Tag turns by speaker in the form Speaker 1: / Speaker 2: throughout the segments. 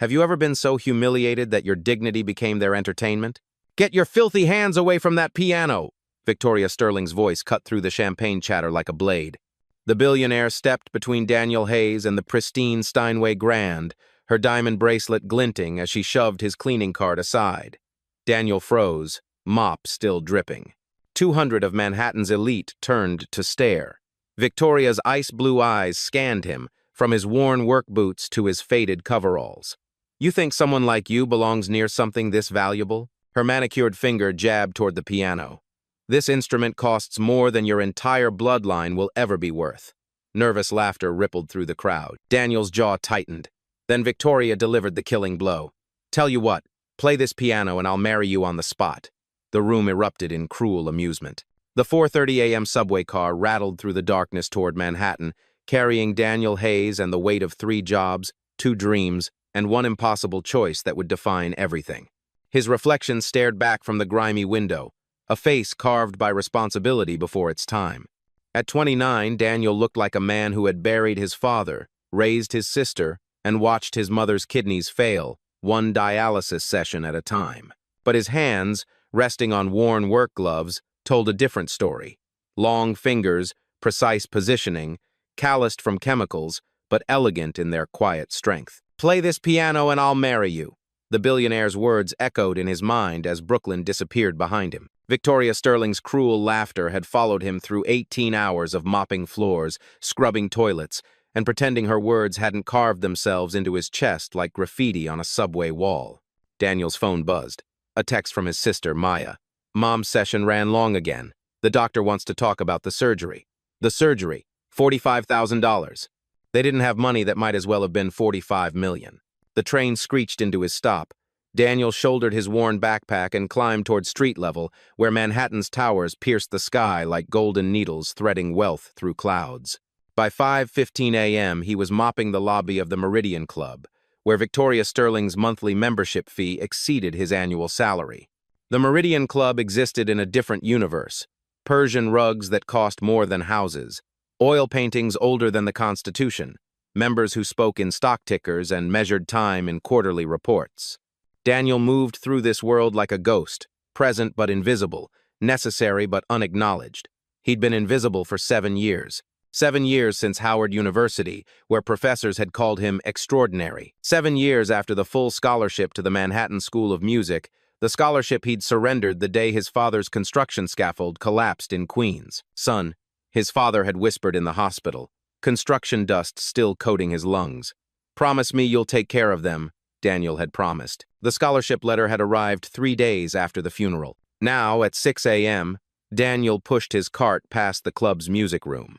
Speaker 1: Have you ever been so humiliated that your dignity became their entertainment? Get your filthy hands away from that piano! Victoria Sterling's voice cut through the champagne chatter like a blade. The billionaire stepped between Daniel Hayes and the pristine Steinway Grand, her diamond bracelet glinting as she shoved his cleaning cart aside. Daniel froze, mop still dripping. 200 of Manhattan's elite turned to stare. Victoria's ice-blue eyes scanned him, from his worn work boots to his faded coveralls. You think someone like you belongs near something this valuable? Her manicured finger jabbed toward the piano. This instrument costs more than your entire bloodline will ever be worth. Nervous laughter rippled through the crowd. Daniel's jaw tightened. Then Victoria delivered the killing blow. Tell you what, play this piano and I'll marry you on the spot. The room erupted in cruel amusement. The 4:30 a.m. subway car rattled through the darkness toward Manhattan, carrying Daniel Hayes and the weight of 3 jobs, 2 dreams, and 1 impossible choice that would define everything. His reflection stared back from the grimy window, a face carved by responsibility before its time. At 29, Daniel looked like a man who had buried his father, raised his sister, and watched his mother's kidneys fail, 1 dialysis session at a time. But his hands, resting on worn work gloves, told a different story. Long fingers, precise positioning, calloused from chemicals, but elegant in their quiet strength. Play this piano and I'll marry you. The billionaire's words echoed in his mind as Brooklyn disappeared behind him. Victoria Sterling's cruel laughter had followed him through 18 hours of mopping floors, scrubbing toilets, and pretending her words hadn't carved themselves into his chest like graffiti on a subway wall. Daniel's phone buzzed. A text from his sister, Maya. Mom's session ran long again. The doctor wants to talk about the surgery. The surgery, $45,000. They didn't have money that might as well have been $45 million. The train screeched into his stop. Daniel shouldered his worn backpack and climbed toward street level, where Manhattan's towers pierced the sky like golden needles threading wealth through clouds. By 5:15 a.m., he was mopping the lobby of the Meridian Club, where Victoria Sterling's monthly membership fee exceeded his annual salary. The Meridian Club existed in a different universe. Persian rugs that cost more than houses, oil paintings older than the Constitution, members who spoke in stock tickers and measured time in quarterly reports. Daniel moved through this world like a ghost, present but invisible, necessary but unacknowledged. He'd been invisible for 7 years. 7 years since Howard University, where professors had called him extraordinary. 7 years after the full scholarship to the Manhattan School of Music, the scholarship he'd surrendered the day his father's construction scaffold collapsed in Queens. Son, his father had whispered in the hospital, construction dust still coating his lungs. Promise me you'll take care of them, Daniel had promised. The scholarship letter had arrived 3 days after the funeral. Now, at 6 a.m., Daniel pushed his cart past the club's music room.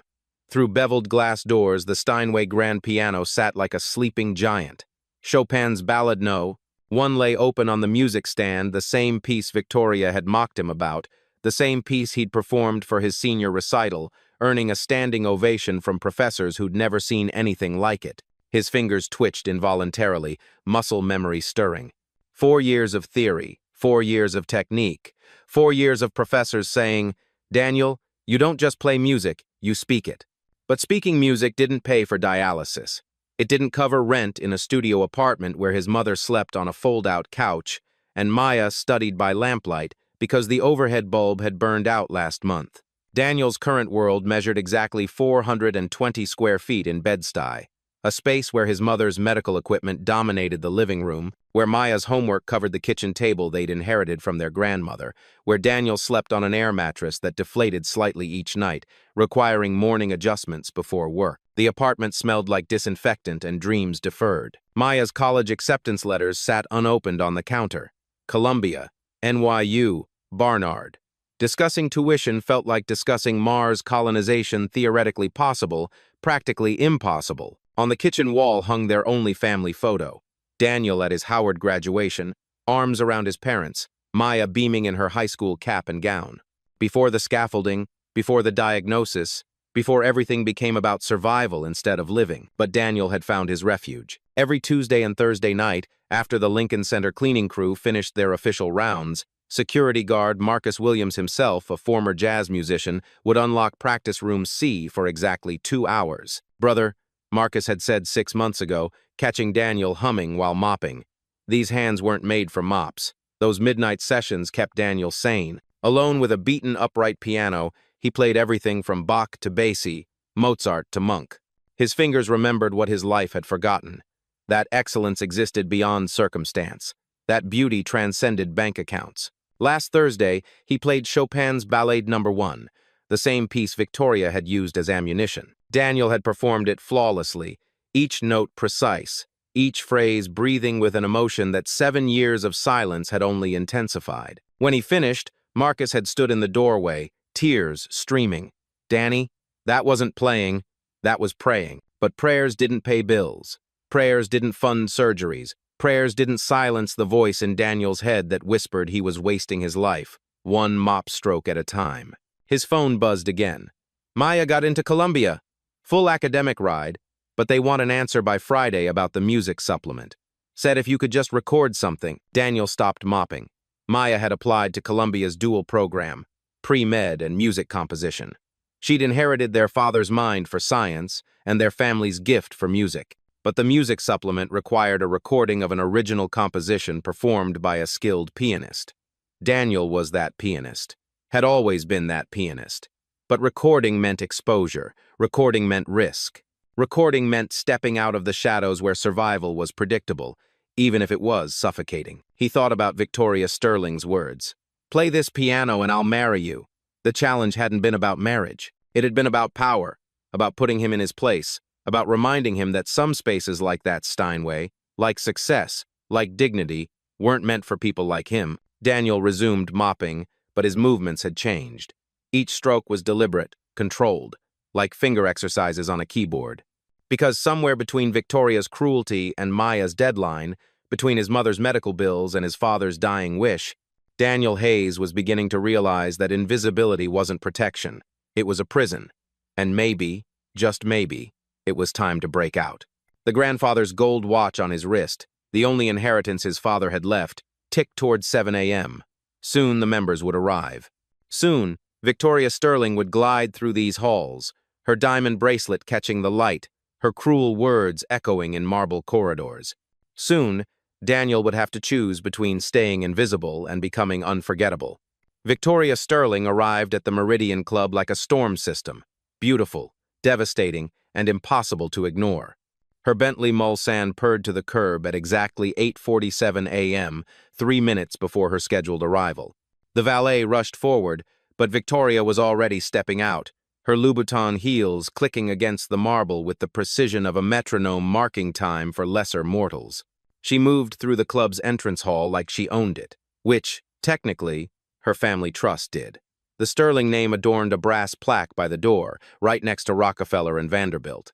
Speaker 1: Through beveled glass doors, the Steinway grand piano sat like a sleeping giant. Chopin's Ballade No. 1 lay open on the music stand, the same piece Victoria had mocked him about, the same piece he'd performed for his senior recital, earning a standing ovation from professors who'd never seen anything like it. His fingers twitched involuntarily, muscle memory stirring. 4 years of theory, 4 years of technique, 4 years of professors saying, Daniel, you don't just play music, you speak it. But speaking music didn't pay for dialysis. It didn't cover rent in a studio apartment where his mother slept on a fold-out couch, and Maya studied by lamplight because the overhead bulb had burned out last month. Daniel's current world measured exactly 420 square feet in Bed-Stuy, a space where his mother's medical equipment dominated the living room, where Maya's homework covered the kitchen table they'd inherited from their grandmother, where Daniel slept on an air mattress that deflated slightly each night, requiring morning adjustments before work. The apartment smelled like disinfectant and dreams deferred. Maya's college acceptance letters sat unopened on the counter. Columbia, NYU, Barnard. Discussing tuition felt like discussing Mars colonization, theoretically possible, practically impossible. On the kitchen wall hung their only family photo. Daniel at his Howard graduation, arms around his parents, Maya beaming in her high school cap and gown. Before the scaffolding, before the diagnosis, before everything became about survival instead of living. But Daniel had found his refuge. Every Tuesday and Thursday night, after the Lincoln Center cleaning crew finished their official rounds, security guard Marcus Williams himself, a former jazz musician, would unlock practice room C for exactly 2 hours. Brother, Marcus had said 6 months ago, catching Daniel humming while mopping. These hands weren't made for mops. Those midnight sessions kept Daniel sane. Alone with a beaten upright piano, he played everything from Bach to Basie, Mozart to Monk. His fingers remembered what his life had forgotten. That excellence existed beyond circumstance. That beauty transcended bank accounts. Last Thursday, he played Chopin's Ballade No. 1, the same piece Victoria had used as ammunition. Daniel had performed it flawlessly, each note precise, each phrase breathing with an emotion that 7 years of silence had only intensified. When he finished, Marcus had stood in the doorway, tears streaming. "Danny, that wasn't playing, that was praying." But prayers didn't pay bills. Prayers didn't fund surgeries. Prayers didn't silence the voice in Daniel's head that whispered he was wasting his life, one mop stroke at a time. His phone buzzed again. Maya got into Columbia. Full academic ride, but they want an answer by Friday about the music supplement. Said if you could just record something. Daniel stopped mopping. Maya had applied to Columbia's dual program, pre-med and music composition. She'd inherited their father's mind for science and their family's gift for music. But the music supplement required a recording of an original composition performed by a skilled pianist. Daniel was that pianist, had always been that pianist. But recording meant exposure, recording meant risk. Recording meant stepping out of the shadows where survival was predictable, even if it was suffocating. He thought about Victoria Sterling's words. "Play this piano and I'll marry you." The challenge hadn't been about marriage. It had been about power, about putting him in his place, about reminding him that some spaces like that Steinway, like success, like dignity, weren't meant for people like him. Daniel resumed mopping, but his movements had changed. Each stroke was deliberate, controlled, like finger exercises on a keyboard. Because somewhere between Victoria's cruelty and Maya's deadline, between his mother's medical bills and his father's dying wish, Daniel Hayes was beginning to realize that invisibility wasn't protection. It was a prison. And maybe, just maybe, it was time to break out. The grandfather's gold watch on his wrist, the only inheritance his father had left, ticked toward 7 a.m. Soon the members would arrive. Soon, Victoria Sterling would glide through these halls, her diamond bracelet catching the light, her cruel words echoing in marble corridors. Soon, Daniel would have to choose between staying invisible and becoming unforgettable. Victoria Sterling arrived at the Meridian Club like a storm system, beautiful, devastating, and impossible to ignore. Her Bentley Mulsanne purred to the curb at exactly 8:47 a.m., 3 minutes before her scheduled arrival. The valet rushed forward, but Victoria was already stepping out, her Louboutin heels clicking against the marble with the precision of a metronome marking time for lesser mortals. She moved through the club's entrance hall like she owned it, which, technically, her family trust did. The Sterling name adorned a brass plaque by the door, right next to Rockefeller and Vanderbilt.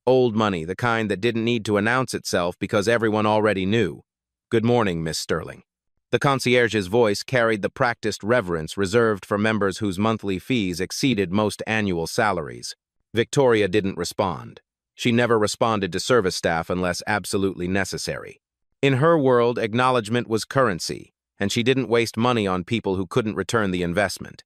Speaker 1: Old money, the kind that didn't need to announce itself because everyone already knew. "Good morning, Miss Sterling." The concierge's voice carried the practiced reverence reserved for members whose monthly fees exceeded most annual salaries. Victoria didn't respond. She never responded to service staff unless absolutely necessary. In her world, acknowledgement was currency, and she didn't waste money on people who couldn't return the investment.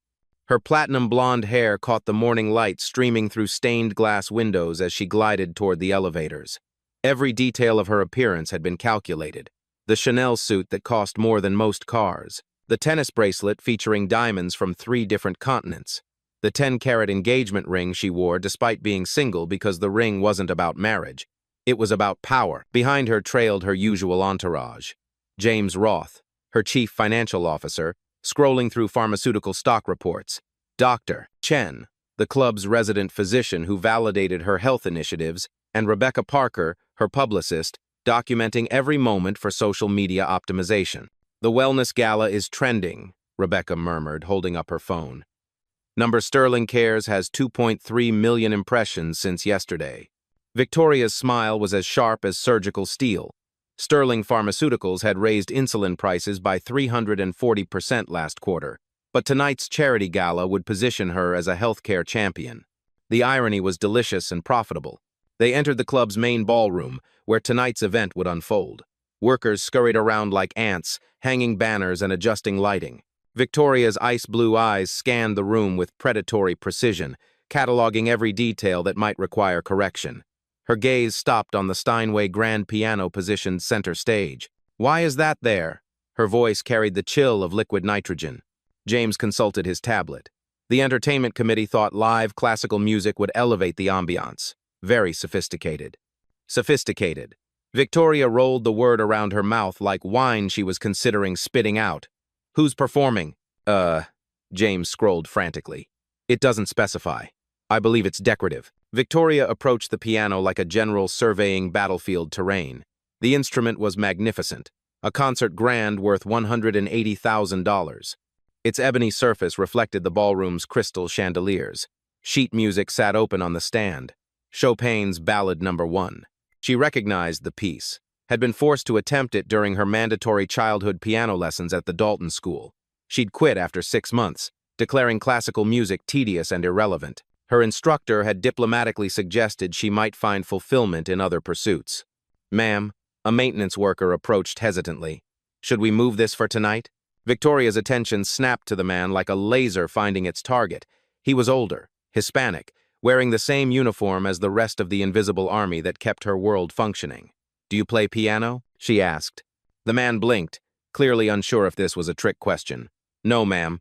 Speaker 1: Her platinum blonde hair caught the morning light streaming through stained glass windows as she glided toward the elevators. Every detail of her appearance had been calculated. The Chanel suit that cost more than most cars. The tennis bracelet featuring diamonds from 3 different continents. The 10-carat engagement ring she wore despite being single because the ring wasn't about marriage. It was about power. Behind her trailed her usual entourage. James Roth, her chief financial officer, scrolling through pharmaceutical stock reports. Dr. Chen, the club's resident physician who validated her health initiatives, and Rebecca Parker, her publicist, documenting every moment for social media optimization. "The wellness gala is trending," Rebecca murmured, holding up her phone. "Number Sterling Cares has 2.3 million impressions since yesterday." Victoria's smile was as sharp as surgical steel. Sterling Pharmaceuticals had raised insulin prices by 340% last quarter, but tonight's charity gala would position her as a healthcare champion. The irony was delicious and profitable. They entered the club's main ballroom, where tonight's event would unfold. Workers scurried around like ants, hanging banners and adjusting lighting. Victoria's ice-blue eyes scanned the room with predatory precision, cataloging every detail that might require correction. Her gaze stopped on the Steinway grand piano positioned center stage. "Why is that there?" Her voice carried the chill of liquid nitrogen. James consulted his tablet. The entertainment committee thought live classical music would elevate the ambiance. Very sophisticated. Sophisticated. Victoria rolled the word around her mouth like wine she was considering spitting out. "Who's performing?" James scrolled frantically. "It doesn't specify. I believe it's decorative." Victoria approached the piano like a general surveying battlefield terrain. The instrument was magnificent, a concert grand worth $180,000. Its ebony surface reflected the ballroom's crystal chandeliers. Sheet music sat open on the stand. Chopin's Ballad No. 1. She recognized the piece, had been forced to attempt it during her mandatory childhood piano lessons at the Dalton School. She'd quit after 6 months, declaring classical music tedious and irrelevant. Her instructor had diplomatically suggested she might find fulfillment in other pursuits. "Ma'am," a maintenance worker approached hesitantly. "Should we move this for tonight?" Victoria's attention snapped to the man like a laser finding its target. He was older, Hispanic, wearing the same uniform as the rest of the invisible army that kept her world functioning. "Do you play piano?" she asked. The man blinked, clearly unsure if this was a trick question. "No, ma'am.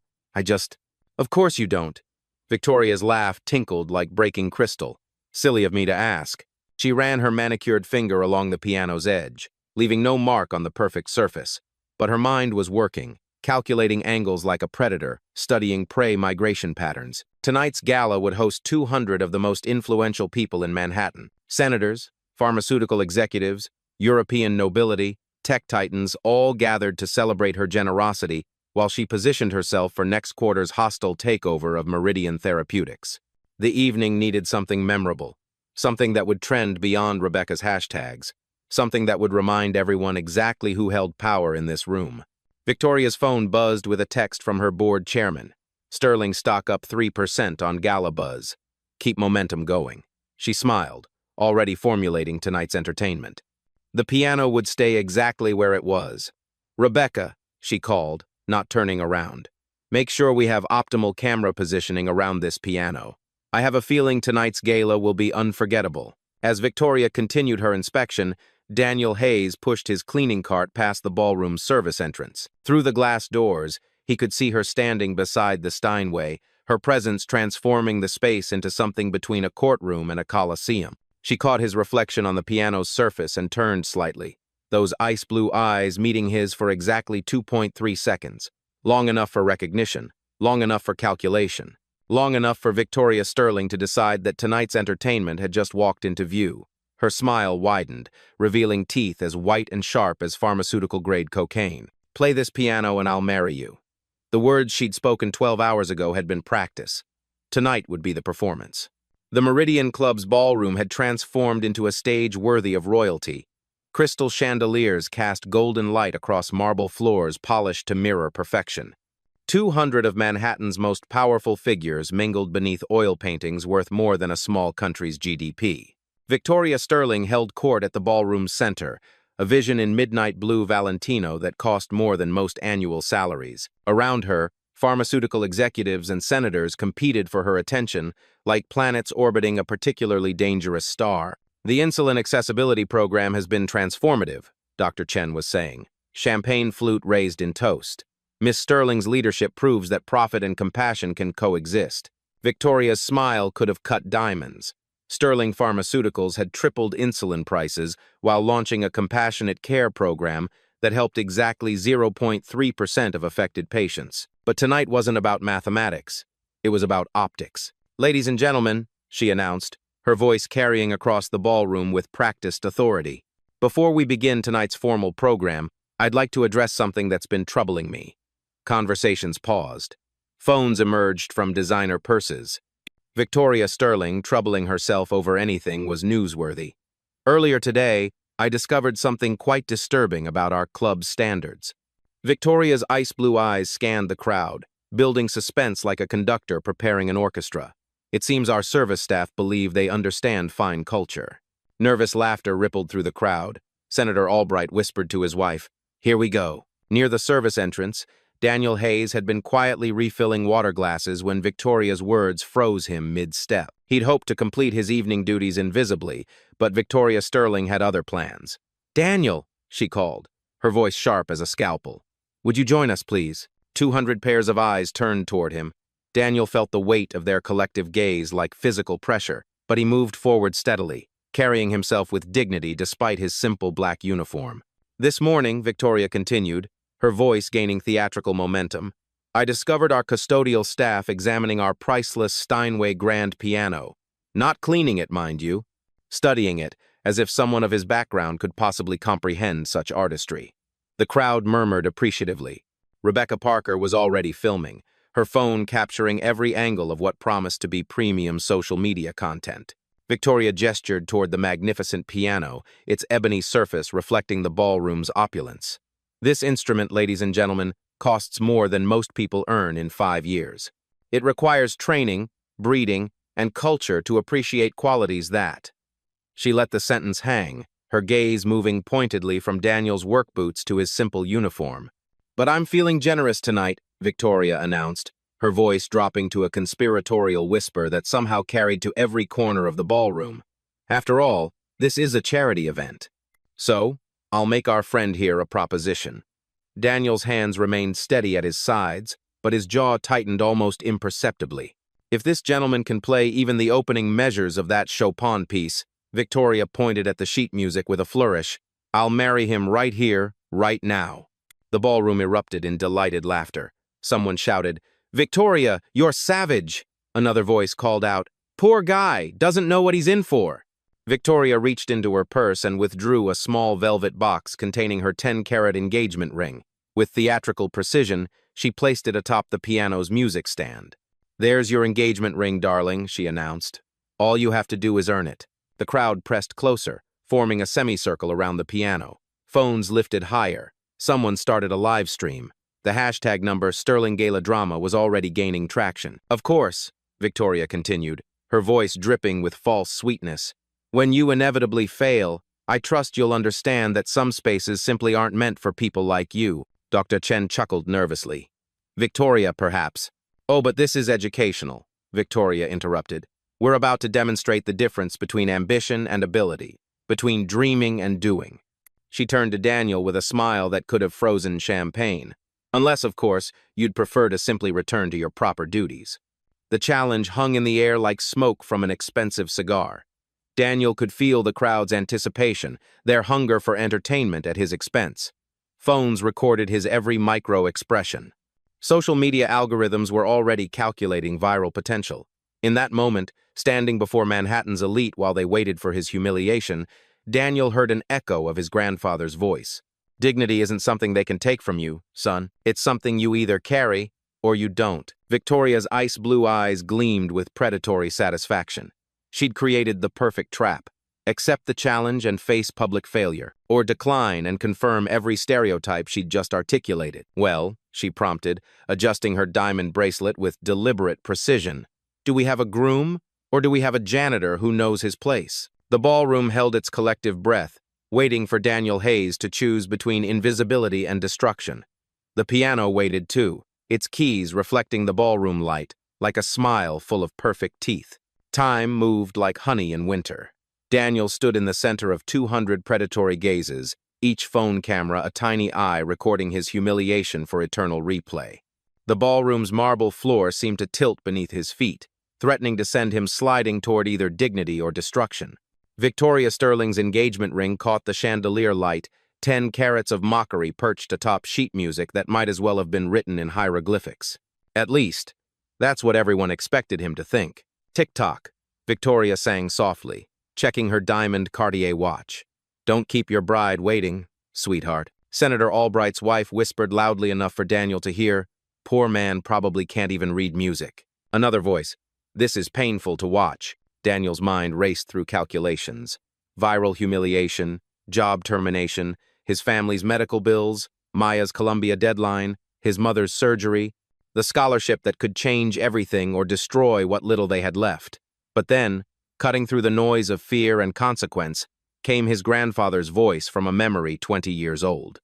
Speaker 1: Of course you don't." Victoria's laugh tinkled like breaking crystal. "Silly of me to ask." She ran her manicured finger along the piano's edge, leaving no mark on the perfect surface. But her mind was working, calculating angles like a predator, studying prey migration patterns. Tonight's gala would host 200 of the most influential people in Manhattan. Senators, pharmaceutical executives, European nobility, tech titans, all gathered to celebrate her generosity while she positioned herself for next quarter's hostile takeover of Meridian Therapeutics. The evening needed something memorable, something that would trend beyond Rebecca's hashtags, something that would remind everyone exactly who held power in this room. Victoria's phone buzzed with a text from her board chairman. "Sterling stock up 3% on Gala Buzz. Keep momentum going." She smiled, already formulating tonight's entertainment. The piano would stay exactly where it was. "Rebecca," she called, not turning around. "Make sure we have optimal camera positioning around this piano. I have a feeling tonight's gala will be unforgettable." As Victoria continued her inspection, Daniel Hayes pushed his cleaning cart past the ballroom's service entrance. Through the glass doors, he could see her standing beside the Steinway, her presence transforming the space into something between a courtroom and a coliseum. She caught his reflection on the piano's surface and turned slightly, those ice-blue eyes meeting his for exactly 2.3 seconds. Long enough for recognition, long enough for calculation, long enough for Victoria Sterling to decide that tonight's entertainment had just walked into view. Her smile widened, revealing teeth as white and sharp as pharmaceutical-grade cocaine. "Play this piano and I'll marry you." The words she'd spoken 12 hours ago had been practice. Tonight would be the performance. The Meridian Club's ballroom had transformed into a stage worthy of royalty. Crystal chandeliers cast golden light across marble floors polished to mirror perfection. 200 of Manhattan's most powerful figures mingled beneath oil paintings worth more than a small country's GDP. Victoria Sterling held court at the ballroom's center, a vision in midnight blue Valentino that cost more than most annual salaries. Around her, pharmaceutical executives and senators competed for her attention like planets orbiting a particularly dangerous star. "The insulin accessibility program has been transformative," Dr. Chen was saying, champagne flute raised in toast. "Miss Sterling's leadership proves that profit and compassion can coexist." Victoria's smile could have cut diamonds. Sterling Pharmaceuticals had tripled insulin prices while launching a compassionate care program that helped exactly 0.3% of affected patients. But tonight wasn't about mathematics. It was about optics. "Ladies and gentlemen," she announced, her voice carrying across the ballroom with practiced authority. "Before we begin tonight's formal program, I'd like to address something that's been troubling me." Conversations paused. Phones emerged from designer purses. Victoria Sterling, troubling herself over anything, was newsworthy. "Earlier today, I discovered something quite disturbing about our club's standards." Victoria's ice-blue eyes scanned the crowd, building suspense like a conductor preparing an orchestra. "It seems our service staff believe they understand fine culture." Nervous laughter rippled through the crowd. Senator Albright whispered to his wife, "Here we go." Near the service entrance, Daniel Hayes had been quietly refilling water glasses when Victoria's words froze him mid-step. He'd hoped to complete his evening duties invisibly, but Victoria Sterling had other plans. "Daniel," she called, her voice sharp as a scalpel. "Would you join us, please?" 200 pairs of eyes turned toward him. Daniel felt the weight of their collective gaze like physical pressure, but he moved forward steadily, carrying himself with dignity despite his simple black uniform. "This morning," Victoria continued, her voice gaining theatrical momentum, "I discovered our custodial staff examining our priceless Steinway grand piano. Not cleaning it, mind you. Studying it, as if someone of his background could possibly comprehend such artistry." The crowd murmured appreciatively. Rebecca Parker was already filming, her phone capturing every angle of what promised to be premium social media content. Victoria gestured toward the magnificent piano, its ebony surface reflecting the ballroom's opulence. "This instrument, ladies and gentlemen, costs more than most people earn in 5 years. It requires training, breeding, and culture to appreciate qualities that—" She let the sentence hang, her gaze moving pointedly from Daniel's work boots to his simple uniform. "But I'm feeling generous tonight," Victoria announced, her voice dropping to a conspiratorial whisper that somehow carried to every corner of the ballroom. "After all, this is a charity event. So, I'll make our friend here a proposition." Daniel's hands remained steady at his sides, but his jaw tightened almost imperceptibly. "If this gentleman can play even the opening measures of that Chopin piece," Victoria pointed at the sheet music with a flourish, "I'll marry him right here, right now." The ballroom erupted in delighted laughter. Someone shouted, "Victoria, you're savage!" Another voice called out, "Poor guy, doesn't know what he's in for." Victoria reached into her purse and withdrew a small velvet box containing her 10-carat engagement ring. With theatrical precision, she placed it atop the piano's music stand. "There's your engagement ring, darling," she announced. "All you have to do is earn it." The crowd pressed closer, forming a semicircle around the piano. Phones lifted higher. Someone started a live stream. The hashtag number Sterling Gala Drama was already gaining traction. "Of course," Victoria continued, her voice dripping with false sweetness, "when you inevitably fail, I trust you'll understand that some spaces simply aren't meant for people like you." Dr. Chen chuckled nervously. "Victoria, perhaps." "Oh, but this is educational," Victoria interrupted. "We're about to demonstrate the difference between ambition and ability, between dreaming and doing." She turned to Daniel with a smile that could have frozen champagne. "Unless, of course, you'd prefer to simply return to your proper duties." The challenge hung in the air like smoke from an expensive cigar. Daniel could feel the crowd's anticipation, their hunger for entertainment at his expense. Phones recorded his every micro-expression. Social media algorithms were already calculating viral potential. In that moment, standing before Manhattan's elite while they waited for his humiliation, Daniel heard an echo of his grandfather's voice. "Dignity isn't something they can take from you, son. It's something you either carry or you don't." Victoria's ice-blue eyes gleamed with predatory satisfaction. She'd created the perfect trap. Accept the challenge and face public failure, or decline and confirm every stereotype she'd just articulated. "Well," she prompted, adjusting her diamond bracelet with deliberate precision, "do we have a groom, or do we have a janitor who knows his place?" The ballroom held its collective breath, waiting for Daniel Hayes to choose between invisibility and destruction. The piano waited too, its keys reflecting the ballroom light, like a smile full of perfect teeth. Time moved like honey in winter. Daniel stood in the center of 200 predatory gazes, each phone camera a tiny eye recording his humiliation for eternal replay. The ballroom's marble floor seemed to tilt beneath his feet, threatening to send him sliding toward either dignity or destruction. Victoria Sterling's engagement ring caught the chandelier light, 10 carats of mockery perched atop sheet music that might as well have been written in hieroglyphics. At least, that's what everyone expected him to think. "Tick-tock," Victoria sang softly, checking her diamond Cartier watch. "Don't keep your bride waiting, sweetheart." Senator Albright's wife whispered loudly enough for Daniel to hear, "Poor man probably can't even read music." Another voice, "This is painful to watch." Daniel's mind raced through calculations. Viral humiliation, job termination, his family's medical bills, Maya's Columbia deadline, his mother's surgery, the scholarship that could change everything or destroy what little they had left. But then, cutting through the noise of fear and consequence, came his grandfather's voice from a memory 20 years old.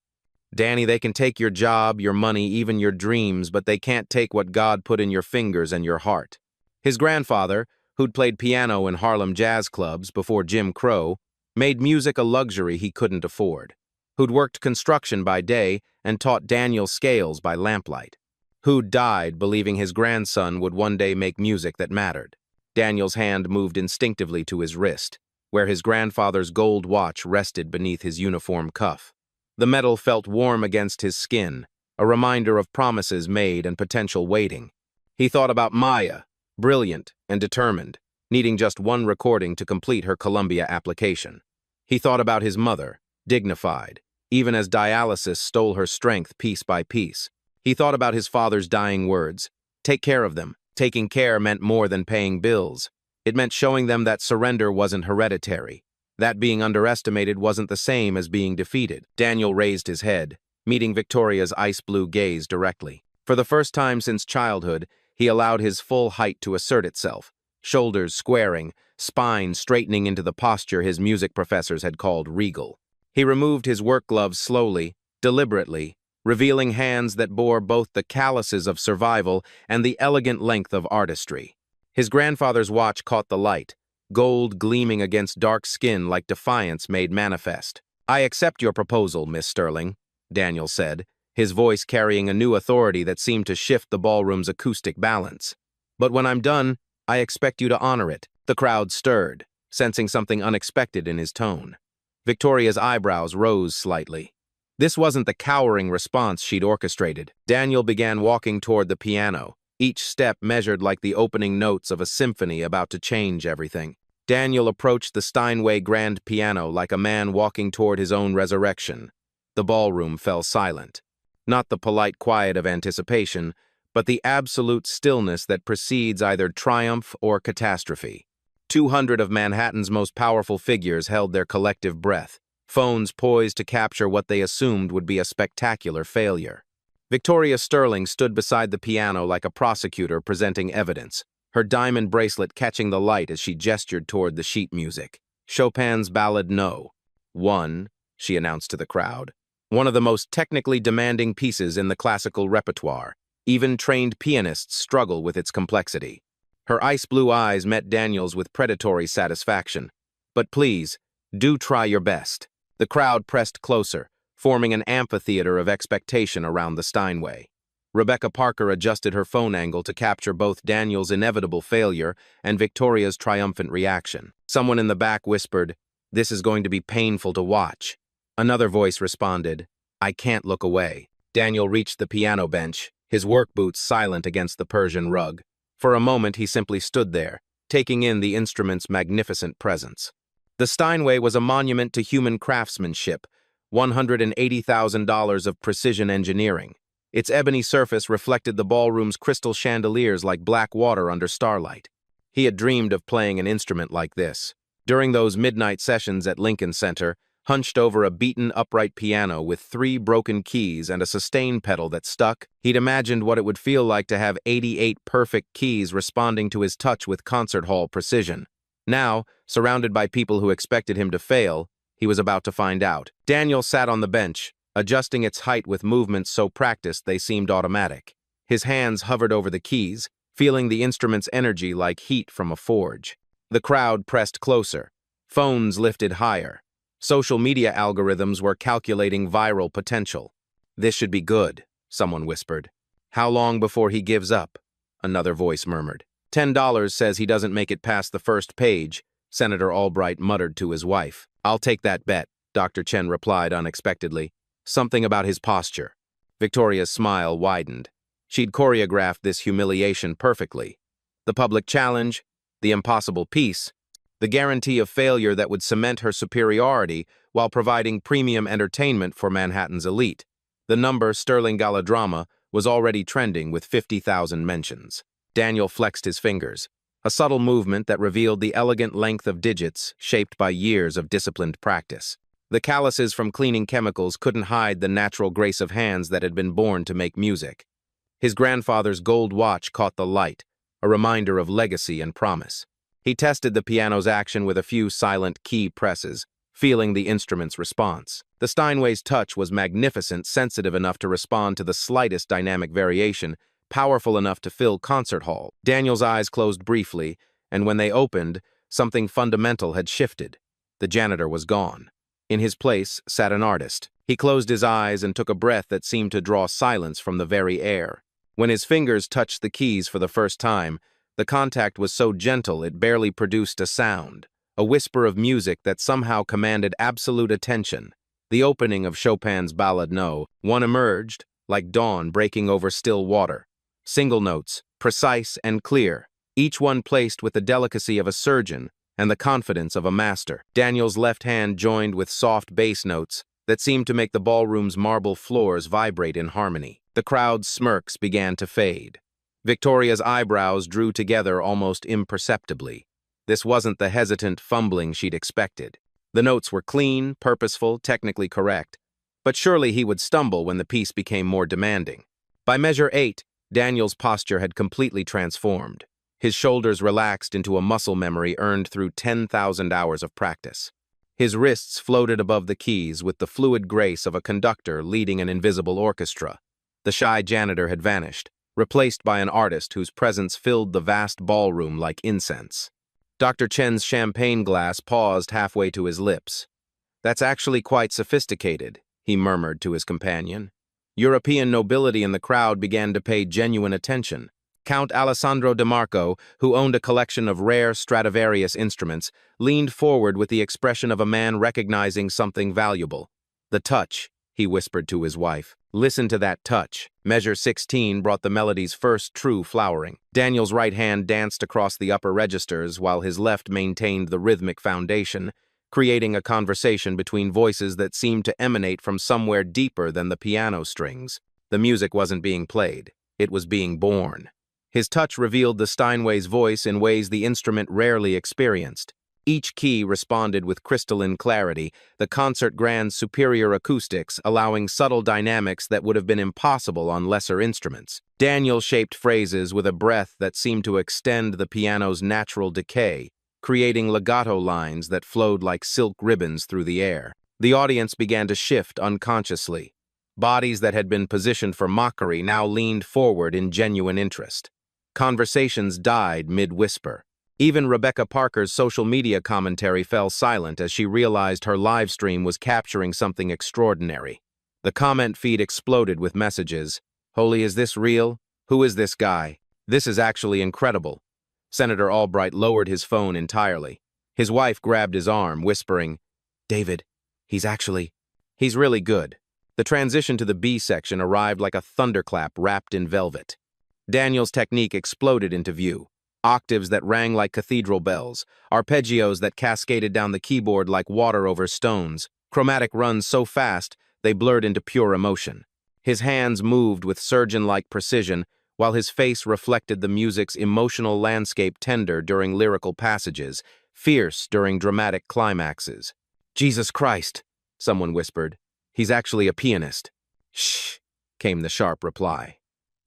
Speaker 1: "Danny, they can take your job, your money, even your dreams, but they can't take what God put in your fingers and your heart." His grandfather, who'd played piano in Harlem jazz clubs before Jim Crow, made music a luxury he couldn't afford, who'd worked construction by day and taught Daniel scales by lamplight, who'd died believing his grandson would one day make music that mattered. Daniel's hand moved instinctively to his wrist, where his grandfather's gold watch rested beneath his uniform cuff. The metal felt warm against his skin, a reminder of promises made and potential waiting. He thought about Maya, brilliant and determined, needing just one recording to complete her Columbia application. He thought about his mother, dignified, even as dialysis stole her strength piece by piece. He thought about his father's dying words. Take care of them. Taking care meant more than paying bills. It meant showing them that surrender wasn't hereditary, that being underestimated wasn't the same as being defeated. Daniel raised his head, meeting Victoria's ice-blue gaze directly. For the first time since childhood, he allowed his full height to assert itself, shoulders squaring, spine straightening into the posture his music professors had called regal. He removed his work gloves slowly, deliberately, revealing hands that bore both the calluses of survival and the elegant length of artistry. His grandfather's watch caught the light, gold gleaming against dark skin like defiance made manifest. "I accept your proposal, Miss Sterling," Daniel said, his voice carrying a new authority that seemed to shift the ballroom's acoustic balance. "But when I'm done, I expect you to honor it." The crowd stirred, sensing something unexpected in his tone. Victoria's eyebrows rose slightly. This wasn't the cowering response she'd orchestrated. Daniel began walking toward the piano, each step measured like the opening notes of a symphony about to change everything. Daniel approached the Steinway grand piano like a man walking toward his own resurrection. The ballroom fell silent. Not the polite quiet of anticipation, but the absolute stillness that precedes either triumph or catastrophe. 200 of Manhattan's most powerful figures held their collective breath, phones poised to capture what they assumed would be a spectacular failure. Victoria Sterling stood beside the piano like a prosecutor presenting evidence, her diamond bracelet catching the light as she gestured toward the sheet music. Chopin's Ballad No. 1, she announced to the crowd. One of the most technically demanding pieces in the classical repertoire. Even trained pianists struggle with its complexity. Her ice-blue eyes met Daniel's with predatory satisfaction. "But please, do try your best." The crowd pressed closer, forming an amphitheater of expectation around the Steinway. Rebecca Parker adjusted her phone angle to capture both Daniel's inevitable failure and Victoria's triumphant reaction. Someone in the back whispered, "This is going to be painful to watch." Another voice responded, "I can't look away." Daniel reached the piano bench, his work boots silent against the Persian rug. For a moment he simply stood there, taking in the instrument's magnificent presence. The Steinway was a monument to human craftsmanship, $180,000 of precision engineering. Its ebony surface reflected the ballroom's crystal chandeliers like black water under starlight. He had dreamed of playing an instrument like this. During those midnight sessions at Lincoln Center, hunched over a beaten upright piano with 3 broken keys and a sustain pedal that stuck, he'd imagined what it would feel like to have 88 perfect keys responding to his touch with concert hall precision. Now, surrounded by people who expected him to fail, he was about to find out. Daniel sat on the bench, adjusting its height with movements so practiced they seemed automatic. His hands hovered over the keys, feeling the instrument's energy like heat from a forge. The crowd pressed closer. Phones lifted higher. Social media algorithms were calculating viral potential. "This should be good," someone whispered. "How long before he gives up?" another voice murmured. $10 says he doesn't make it past the first page, Senator Albright muttered to his wife. "I'll take that bet," Dr. Chen replied unexpectedly. "Something about his posture." Victoria's smile widened. She'd choreographed this humiliation perfectly. The public challenge, the impossible piece, the guarantee of failure that would cement her superiority while providing premium entertainment for Manhattan's elite. The number Sterling Gala Drama was already trending with 50,000 mentions. Daniel flexed his fingers, a subtle movement that revealed the elegant length of digits shaped by years of disciplined practice. The calluses from cleaning chemicals couldn't hide the natural grace of hands that had been born to make music. His grandfather's gold watch caught the light, a reminder of legacy and promise. He tested the piano's action with a few silent key presses, feeling the instrument's response. The Steinway's touch was magnificent, sensitive enough to respond to the slightest dynamic variation, powerful enough to fill concert hall. Daniel's eyes closed briefly, and when they opened, something fundamental had shifted. The janitor was gone. In his place sat an artist. He closed his eyes and took a breath that seemed to draw silence from the very air. When his fingers touched the keys for the first time, the contact was so gentle it barely produced a sound, a whisper of music that somehow commanded absolute attention. The opening of Chopin's Ballade No. 1 emerged, like dawn breaking over still water. Single notes, precise and clear, each one placed with the delicacy of a surgeon and the confidence of a master. Daniel's left hand joined with soft bass notes that seemed to make the ballroom's marble floors vibrate in harmony. The crowd's smirks began to fade. Victoria's eyebrows drew together almost imperceptibly. This wasn't the hesitant fumbling she'd expected. The notes were clean, purposeful, technically correct, but surely he would stumble when the piece became more demanding. By measure 8, Daniel's posture had completely transformed. His shoulders relaxed into a muscle memory earned through 10,000 hours of practice. His wrists floated above the keys with the fluid grace of a conductor leading an invisible orchestra. The shy janitor had vanished, replaced by an artist whose presence filled the vast ballroom like incense. Dr. Chen's champagne glass paused halfway to his lips. "That's actually quite sophisticated," he murmured to his companion. European nobility in the crowd began to pay genuine attention. Count Alessandro de Marco, who owned a collection of rare Stradivarius instruments, leaned forward with the expression of a man recognizing something valuable. "The touch," he whispered to his wife. "Listen to that touch." Measure 16 brought the melody's first true flowering. Daniel's right hand danced across the upper registers while his left maintained the rhythmic foundation, creating a conversation between voices that seemed to emanate from somewhere deeper than the piano strings. The music wasn't being played. It was being born. His touch revealed the Steinway's voice in ways the instrument rarely experienced. Each key responded with crystalline clarity, the concert grand's superior acoustics allowing subtle dynamics that would have been impossible on lesser instruments. Daniel shaped phrases with a breath that seemed to extend the piano's natural decay, creating legato lines that flowed like silk ribbons through the air. The audience began to shift unconsciously. Bodies that had been positioned for mockery now leaned forward in genuine interest. Conversations died mid-whisper. Even Rebecca Parker's social media commentary fell silent as she realized her live stream was capturing something extraordinary. The comment feed exploded with messages. "Holy, is this real? Who is this guy? This is actually incredible." Senator Albright lowered his phone entirely. His wife grabbed his arm, whispering, "David, he's really good." The transition to the B section arrived like a thunderclap wrapped in velvet. Daniel's technique exploded into view. Octaves that rang like cathedral bells, arpeggios that cascaded down the keyboard like water over stones, chromatic runs so fast they blurred into pure emotion. His hands moved with surgeon-like precision, while his face reflected the music's emotional landscape, tender during lyrical passages, fierce during dramatic climaxes. "Jesus Christ," someone whispered. "He's actually a pianist." "Shh," came the sharp reply.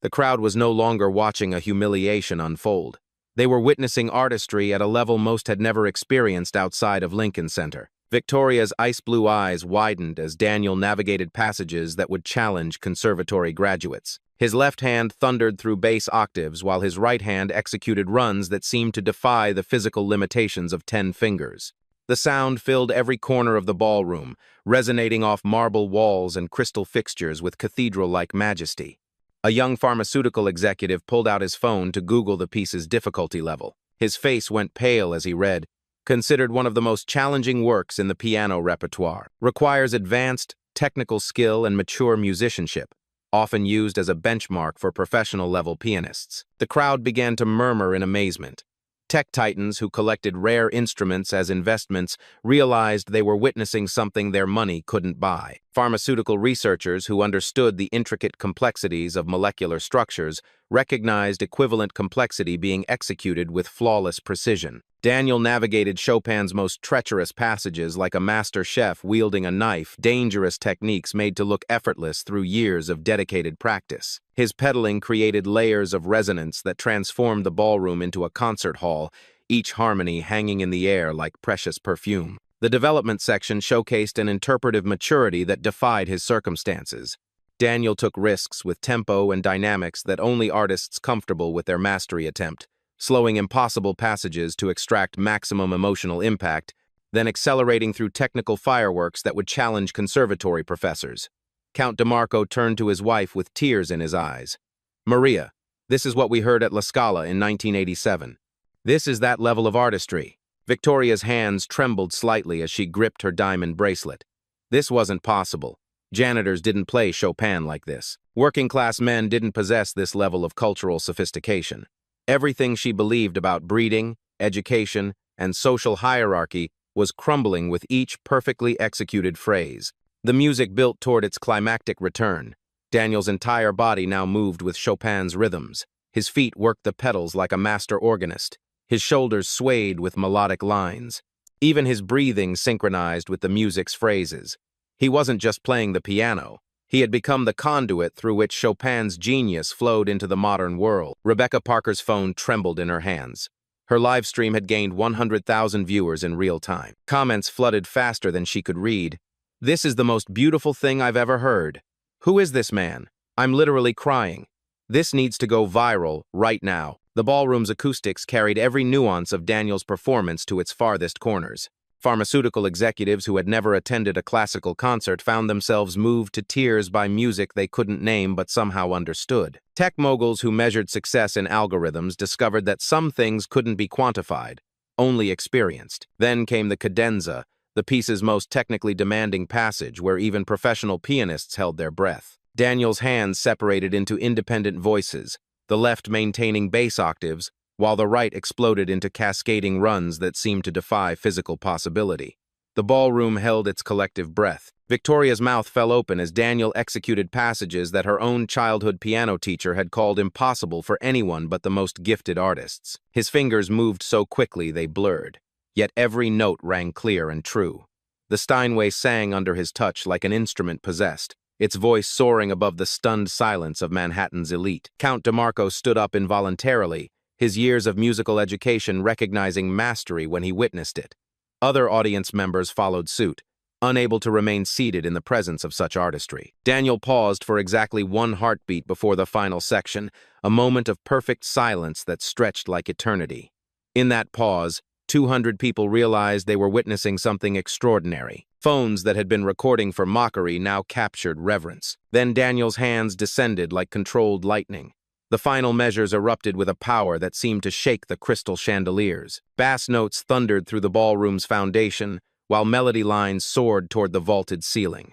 Speaker 1: The crowd was no longer watching a humiliation unfold. They were witnessing artistry at a level most had never experienced outside of Lincoln Center. Victoria's ice-blue eyes widened as Daniel navigated passages that would challenge conservatory graduates. His left hand thundered through bass octaves while his right hand executed runs that seemed to defy the physical limitations of 10 fingers. The sound filled every corner of the ballroom, resonating off marble walls and crystal fixtures with cathedral-like majesty. A young pharmaceutical executive pulled out his phone to Google the piece's difficulty level. His face went pale as he read, "Considered one of the most challenging works in the piano repertoire. Requires advanced technical skill and mature musicianship. Often used as a benchmark for professional-level pianists." The crowd began to murmur in amazement. Tech titans who collected rare instruments as investments realized they were witnessing something their money couldn't buy. Pharmaceutical researchers who understood the intricate complexities of molecular structures recognized equivalent complexity being executed with flawless precision. Daniel navigated Chopin's most treacherous passages like a master chef wielding a knife, dangerous techniques made to look effortless through years of dedicated practice. His pedaling created layers of resonance that transformed the ballroom into a concert hall, each harmony hanging in the air like precious perfume. The development section showcased an interpretive maturity that defied his circumstances. Daniel took risks with tempo and dynamics that only artists comfortable with their mastery attempt. slowing impossible passages to extract maximum emotional impact, then accelerating through technical fireworks that would challenge conservatory professors. Count DeMarco turned to his wife with tears in his eyes. "Maria, this is what we heard at La Scala in 1987. This is that level of artistry." Victoria's hands trembled slightly as she gripped her diamond bracelet. This wasn't possible. Janitors didn't play Chopin like this. Working-class men didn't possess this level of cultural sophistication. Everything she believed about breeding, education, and social hierarchy was crumbling with each perfectly executed phrase. The music built toward its climactic return. Daniel's entire body now moved with Chopin's rhythms. His feet worked the pedals like a master organist. His shoulders swayed with melodic lines. Even his breathing synchronized with the music's phrases. He wasn't just playing the piano. He had become the conduit through which Chopin's genius flowed into the modern world. Rebecca Parker's phone trembled in her hands. Her live stream had gained 100,000 viewers in real time. Comments flooded faster than she could read. "This is the most beautiful thing I've ever heard. Who is this man? I'm literally crying. This needs to go viral right now." The ballroom's acoustics carried every nuance of Daniel's performance to its farthest corners. Pharmaceutical executives who had never attended a classical concert found themselves moved to tears by music they couldn't name but somehow understood. Tech moguls who measured success in algorithms discovered that some things couldn't be quantified, only experienced. Then came the cadenza, the piece's most technically demanding passage where even professional pianists held their breath. Daniel's hands separated into independent voices, the left maintaining bass octaves, while the right exploded into cascading runs that seemed to defy physical possibility. The ballroom held its collective breath. Victoria's mouth fell open as Daniel executed passages that her own childhood piano teacher had called impossible for anyone but the most gifted artists. His fingers moved so quickly they blurred, yet every note rang clear and true. The Steinway sang under his touch like an instrument possessed, its voice soaring above the stunned silence of Manhattan's elite. Count DeMarco stood up involuntarily, his years of musical education recognizing mastery when he witnessed it. Other audience members followed suit, unable to remain seated in the presence of such artistry. Daniel paused for exactly one heartbeat before the final section, a moment of perfect silence that stretched like eternity. In that pause, 200 people realized they were witnessing something extraordinary. Phones that had been recording for mockery now captured reverence. Then Daniel's hands descended like controlled lightning. The final measures erupted with a power that seemed to shake the crystal chandeliers. Bass notes thundered through the ballroom's foundation, while melody lines soared toward the vaulted ceiling.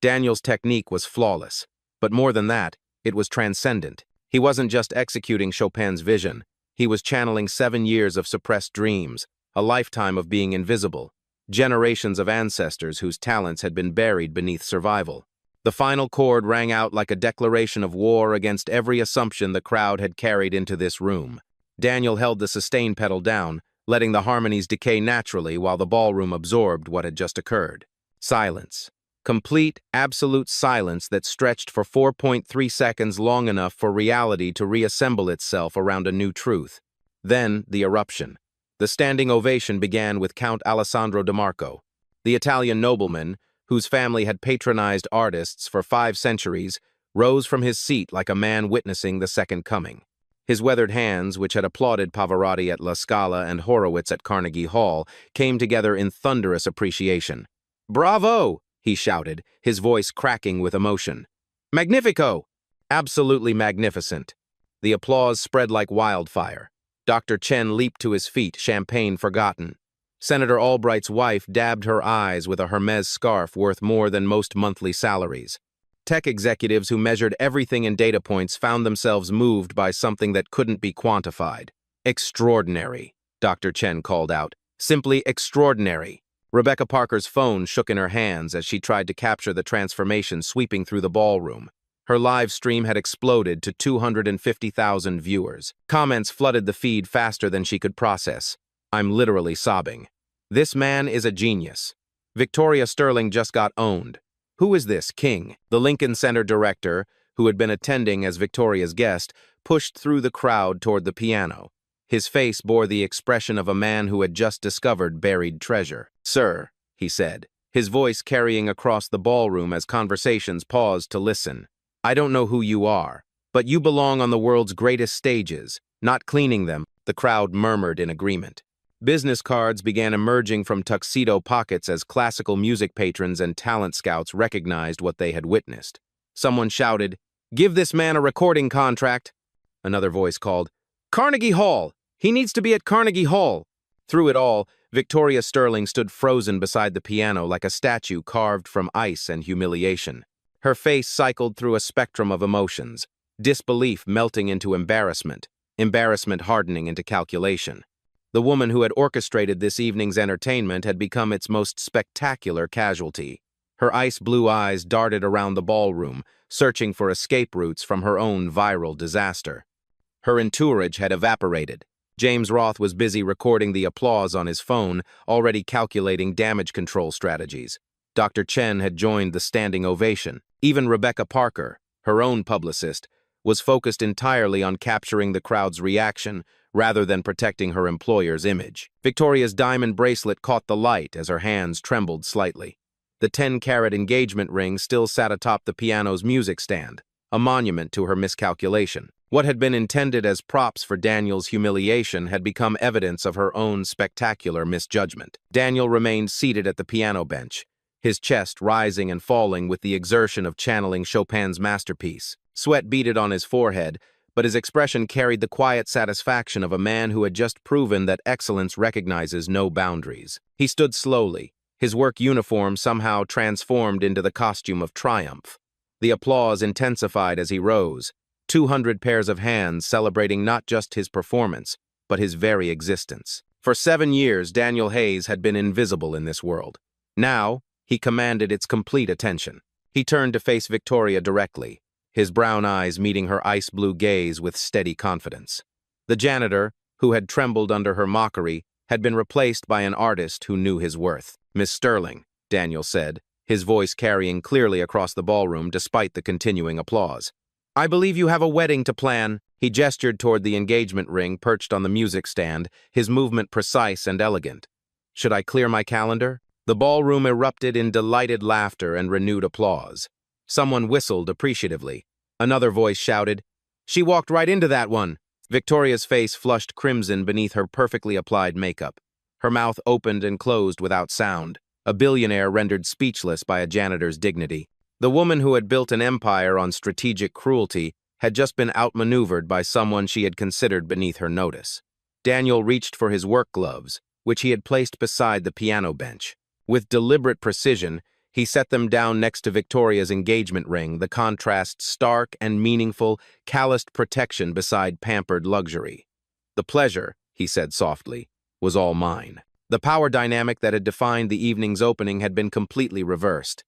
Speaker 1: Daniel's technique was flawless, but more than that, it was transcendent. He wasn't just executing Chopin's vision, he was channeling 7 years of suppressed dreams, a lifetime of being invisible, generations of ancestors whose talents had been buried beneath survival. The final chord rang out like a declaration of war against every assumption the crowd had carried into this room. Daniel held the sustain pedal down, letting the harmonies decay naturally while the ballroom absorbed what had just occurred. Silence. Complete, absolute silence that stretched for 4.3 seconds, long enough for reality to reassemble itself around a new truth. Then, the eruption. The standing ovation began with Count Alessandro DeMarco, the Italian nobleman, whose family had patronized artists for 5 centuries, rose from his seat like a man witnessing the Second Coming. His weathered hands, which had applauded Pavarotti at La Scala and Horowitz at Carnegie Hall, came together in thunderous appreciation. "Bravo!" he shouted, his voice cracking with emotion. "Magnifico!" Absolutely magnificent. The applause spread like wildfire. Dr. Chen leaped to his feet, champagne forgotten. Senator Albright's wife dabbed her eyes with a Hermes scarf worth more than most monthly salaries. Tech executives who measured everything in data points found themselves moved by something that couldn't be quantified. "Extraordinary," Dr. Chen called out. "Simply extraordinary." Rebecca Parker's phone shook in her hands as she tried to capture the transformation sweeping through the ballroom. Her live stream had exploded to 250,000 viewers. Comments flooded the feed faster than she could process. "I'm literally sobbing. This man is a genius. Victoria Sterling just got owned. Who is this king?" The Lincoln Center director, who had been attending as Victoria's guest, pushed through the crowd toward the piano. His face bore the expression of a man who had just discovered buried treasure. "Sir," he said, his voice carrying across the ballroom as conversations paused to listen. "I don't know who you are, but you belong on the world's greatest stages, not cleaning them." The crowd murmured in agreement. Business cards began emerging from tuxedo pockets as classical music patrons and talent scouts recognized what they had witnessed. Someone shouted, "Give this man a recording contract." Another voice called, "Carnegie Hall! He needs to be at Carnegie Hall!" Through it all, Victoria Sterling stood frozen beside the piano like a statue carved from ice and humiliation. Her face cycled through a spectrum of emotions, disbelief melting into embarrassment, embarrassment hardening into calculation. The woman who had orchestrated this evening's entertainment had become its most spectacular casualty. Her ice-blue eyes darted around the ballroom, searching for escape routes from her own viral disaster. Her entourage had evaporated. James Roth was busy recording the applause on his phone, already calculating damage control strategies. Dr. Chen had joined the standing ovation. Even Rebecca Parker, her own publicist, was focused entirely on capturing the crowd's reaction rather than protecting her employer's image. Victoria's diamond bracelet caught the light as her hands trembled slightly. The 10-carat engagement ring still sat atop the piano's music stand, a monument to her miscalculation. What had been intended as props for Daniel's humiliation had become evidence of her own spectacular misjudgment. Daniel remained seated at the piano bench, his chest rising and falling with the exertion of channeling Chopin's masterpiece. Sweat beaded on his forehead, but his expression carried the quiet satisfaction of a man who had just proven that excellence recognizes no boundaries. He stood slowly, his work uniform somehow transformed into the costume of triumph. The applause intensified as he rose, 200 pairs of hands celebrating not just his performance, but his very existence. For 7 years, Daniel Hayes had been invisible in this world. Now, he commanded its complete attention. He turned to face Victoria directly, his brown eyes meeting her ice-blue gaze with steady confidence. The janitor, who had trembled under her mockery, had been replaced by an artist who knew his worth. "Miss Sterling," Daniel said, his voice carrying clearly across the ballroom despite the continuing applause. "I believe you have a wedding to plan." He gestured toward the engagement ring perched on the music stand, his movement precise and elegant. "Should I clear my calendar?" The ballroom erupted in delighted laughter and renewed applause. Someone whistled appreciatively. Another voice shouted, "She walked right into that one." Victoria's face flushed crimson beneath her perfectly applied makeup. Her mouth opened and closed without sound, a billionaire rendered speechless by a janitor's dignity. The woman who had built an empire on strategic cruelty had just been outmaneuvered by someone she had considered beneath her notice. Daniel reached for his work gloves, which he had placed beside the piano bench. With deliberate precision, he set them down next to Victoria's engagement ring, the contrast stark and meaningful, calloused protection beside pampered luxury. "The pleasure," he said softly, "was all mine." The power dynamic that had defined the evening's opening had been completely reversed.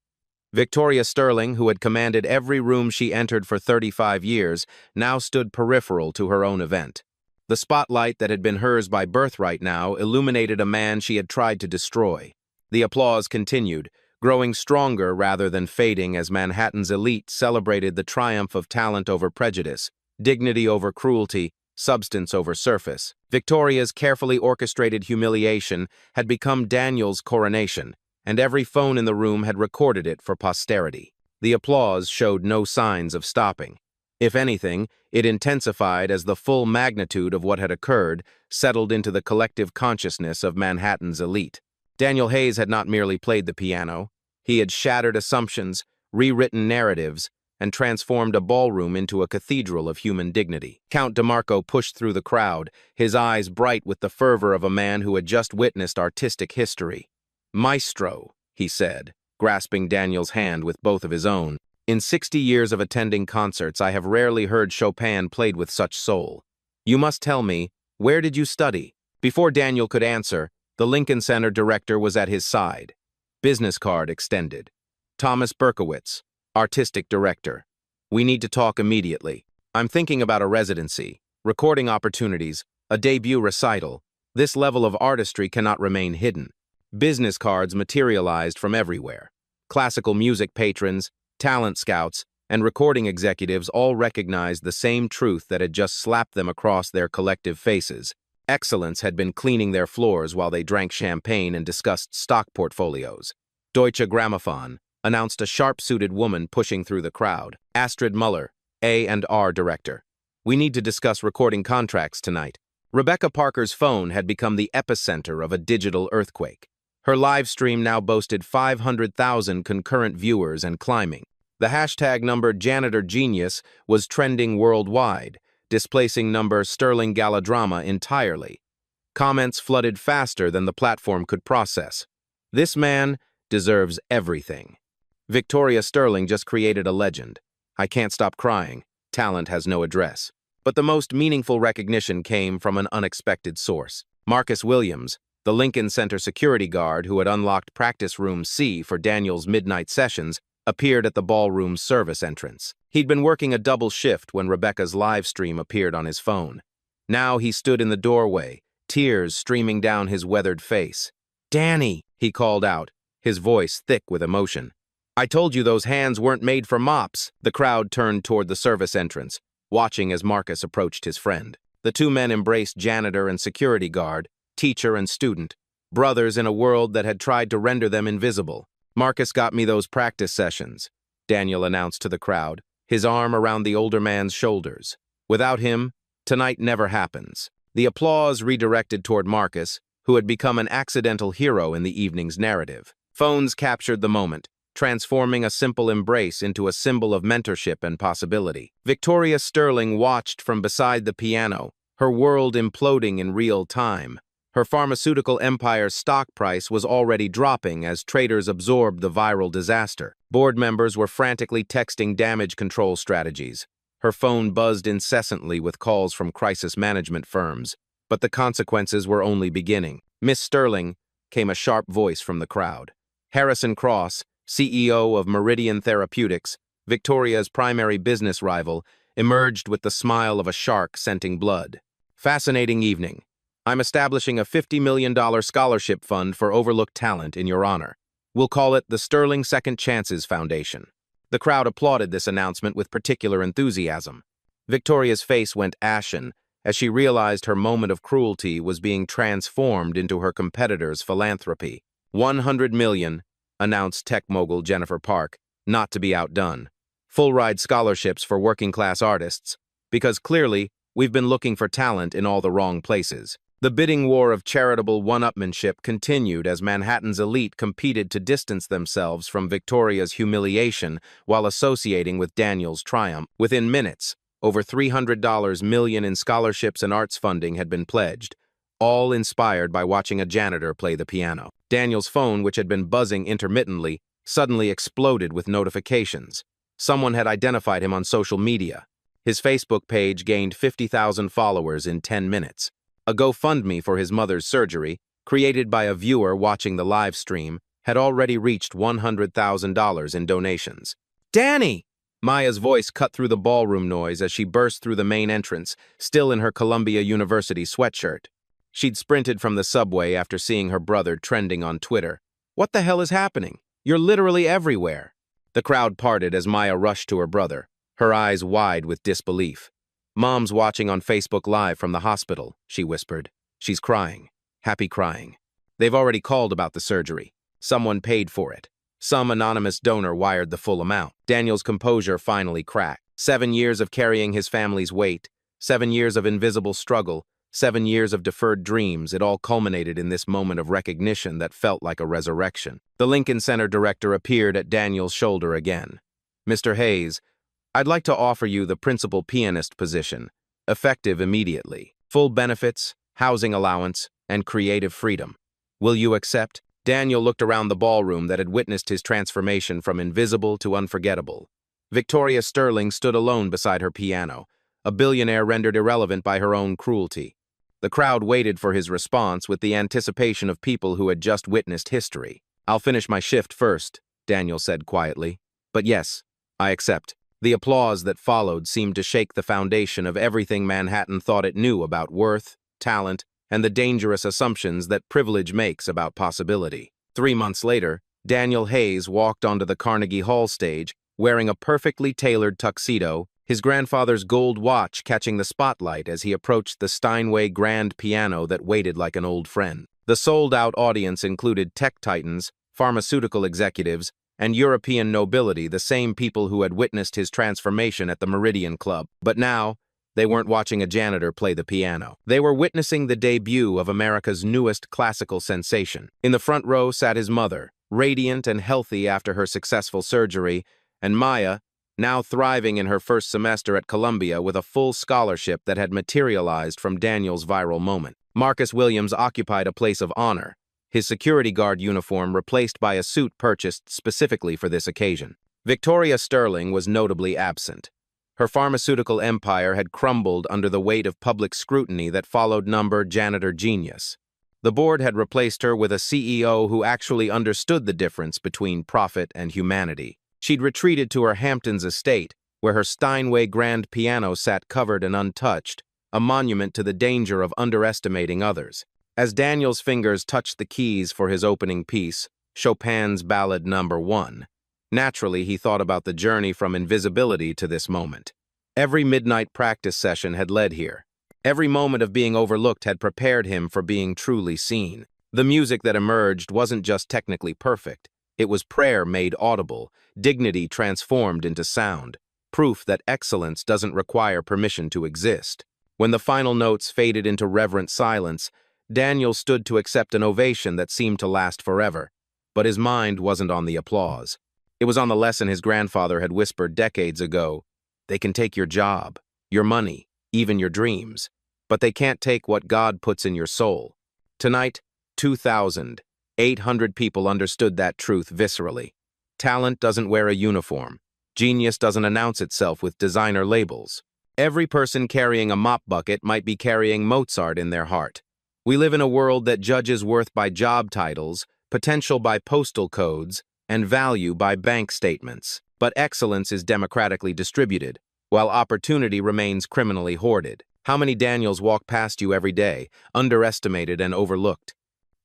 Speaker 1: Victoria Sterling, who had commanded every room she entered for 35 years, now stood peripheral to her own event. The spotlight that had been hers by birthright now illuminated a man she had tried to destroy. The applause continued, growing stronger rather than fading as Manhattan's elite celebrated the triumph of talent over prejudice, dignity over cruelty, substance over surface. Victoria's carefully orchestrated humiliation had become Daniel's coronation, and every phone in the room had recorded it for posterity. The applause showed no signs of stopping. If anything, it intensified as the full magnitude of what had occurred settled into the collective consciousness of Manhattan's elite. Daniel Hayes had not merely played the piano. He had shattered assumptions, rewritten narratives, and transformed a ballroom into a cathedral of human dignity. Count DeMarco pushed through the crowd, his eyes bright with the fervor of a man who had just witnessed artistic history. "Maestro," he said, grasping Daniel's hand with both of his own. "In 60 years of attending concerts, I have rarely heard Chopin played with such soul. You must tell me, where did you study?" Before Daniel could answer, the Lincoln Center director was at his side. Business card extended. "Thomas Berkowitz, artistic director. We need to talk immediately. I'm thinking about a residency, recording opportunities, a debut recital. This level of artistry cannot remain hidden." Business cards materialized from everywhere. Classical music patrons, talent scouts, and recording executives all recognized the same truth that had just slapped them across their collective faces. Excellence had been cleaning their floors while they drank champagne and discussed stock portfolios. Deutsche Grammophon announced a sharp-suited woman pushing through the crowd. "Astrid Muller, A&R director. We need to discuss recording contracts tonight." Rebecca Parker's phone had become the epicenter of a digital earthquake. Her live stream now boasted 500,000 concurrent viewers and climbing. The hashtag number Janitor Genius was trending worldwide, displacing number Sterling Galadrama entirely. Comments flooded faster than the platform could process. This man deserves everything. Victoria Sterling just created a legend. I can't stop crying. Talent has no address. But the most meaningful recognition came from an unexpected source. Marcus Williams, the Lincoln Center security guard who had unlocked practice room C for Daniel's midnight sessions, appeared at the ballroom's service entrance. He'd been working a double shift when Rebecca's live stream appeared on his phone. Now he stood in the doorway, tears streaming down his weathered face. "Danny," he called out, his voice thick with emotion. "I told you those hands weren't made for mops." The crowd turned toward the service entrance, watching as Marcus approached his friend. The two men embraced janitor and security guard, teacher and student, brothers in a world that had tried to render them invisible. "Marcus got me those practice sessions," Daniel announced to the crowd, his arm around the older man's shoulders. "Without him, tonight never happens." The applause redirected toward Marcus, who had become an accidental hero in the evening's narrative. Phones captured the moment, transforming a simple embrace into a symbol of mentorship and possibility. Victoria Sterling watched from beside the piano, her world imploding in real time. Her pharmaceutical empire's stock price was already dropping as traders absorbed the viral disaster. Board members were frantically texting damage control strategies. Her phone buzzed incessantly with calls from crisis management firms, but the consequences were only beginning. "Miss Sterling," came a sharp voice from the crowd. Harrison Cross, CEO of Meridian Therapeutics, Victoria's primary business rival, emerged with the smile of a shark scenting blood. "Fascinating evening. I'm establishing a $50 million scholarship fund for overlooked talent in your honor. We'll call it the Sterling Second Chances Foundation." The crowd applauded this announcement with particular enthusiasm. Victoria's face went ashen as she realized her moment of cruelty was being transformed into her competitor's philanthropy. $100 million, announced tech mogul Jennifer Park, not to be outdone. "Full-ride scholarships for working-class artists, because clearly we've been looking for talent in all the wrong places." The bidding war of charitable one-upmanship continued as Manhattan's elite competed to distance themselves from Victoria's humiliation while associating with Daniel's triumph. Within minutes, over $300 million in scholarships and arts funding had been pledged, all inspired by watching a janitor play the piano. Daniel's phone, which had been buzzing intermittently, suddenly exploded with notifications. Someone had identified him on social media. His Facebook page gained 50,000 followers in 10 minutes. A GoFundMe for his mother's surgery, created by a viewer watching the live stream, had already reached $100,000 in donations. "Danny!" Maya's voice cut through the ballroom noise as she burst through the main entrance, still in her Columbia University sweatshirt. She'd sprinted from the subway after seeing her brother trending on Twitter. "What the hell is happening? You're literally everywhere." The crowd parted as Maya rushed to her brother, her eyes wide with disbelief. "Mom's watching on Facebook Live from the hospital," she whispered. "She's crying. Happy crying. They've already called about the surgery. Someone paid for it. Some anonymous donor wired the full amount." Daniel's composure finally cracked. 7 years of carrying his family's weight, 7 years of invisible struggle, 7 years of deferred dreams, it all culminated in this moment of recognition that felt like a resurrection. The Lincoln Center director appeared at Daniel's shoulder again. "Mr. Hayes, I'd like to offer you the principal pianist position, effective immediately. Full benefits, housing allowance, and creative freedom. Will you accept?" Daniel looked around the ballroom that had witnessed his transformation from invisible to unforgettable. Victoria Sterling stood alone beside her piano, a billionaire rendered irrelevant by her own cruelty. The crowd waited for his response with the anticipation of people who had just witnessed history. "I'll finish my shift first," Daniel said quietly. "But yes, I accept." The applause that followed seemed to shake the foundation of everything Manhattan thought it knew about worth, talent, and the dangerous assumptions that privilege makes about possibility. 3 months later, Daniel Hayes walked onto the Carnegie Hall stage wearing a perfectly tailored tuxedo, his grandfather's gold watch catching the spotlight as he approached the Steinway grand piano that waited like an old friend. The sold-out audience included tech titans, pharmaceutical executives, and European nobility, the same people who had witnessed his transformation at the Meridian Club. But now, They weren't watching a janitor play the piano. They were witnessing the debut of America's newest classical sensation. In the front row sat his mother, radiant and healthy after her successful surgery, and Maya, now thriving in her first semester at Columbia with a full scholarship that had materialized from Daniel's viral moment. Marcus Williams occupied a place of honor, his security guard uniform replaced by a suit purchased specifically for this occasion. Victoria Sterling was notably absent. Her pharmaceutical empire had crumbled under the weight of public scrutiny that followed Janitor Genius. The board had replaced her with a CEO who actually understood the difference between profit and humanity. She'd retreated to her Hamptons estate, where her Steinway grand piano sat covered and untouched, a monument to the danger of underestimating others. As Daniel's fingers touched the keys for his opening piece, Chopin's Ballad No. 1, naturally he thought about the journey from invisibility to this moment. Every midnight practice session had led here. Every moment of being overlooked had prepared him for being truly seen. The music that emerged wasn't just technically perfect. It was prayer made audible, dignity transformed into sound, proof that excellence doesn't require permission to exist. When the final notes faded into reverent silence, Daniel stood to accept an ovation that seemed to last forever. But his mind wasn't on the applause. It was on the lesson his grandfather had whispered decades ago. They can take your job, your money, even your dreams, but they can't take what God puts in your soul. Tonight, 2,800 people understood that truth viscerally. Talent doesn't wear a uniform. Genius doesn't announce itself with designer labels. Every person carrying a mop bucket might be carrying Mozart in their heart. We live in a world that judges worth by job titles, potential by postal codes, and value by bank statements. But excellence is democratically distributed, while opportunity remains criminally hoarded. How many Daniels walk past you every day, underestimated and overlooked?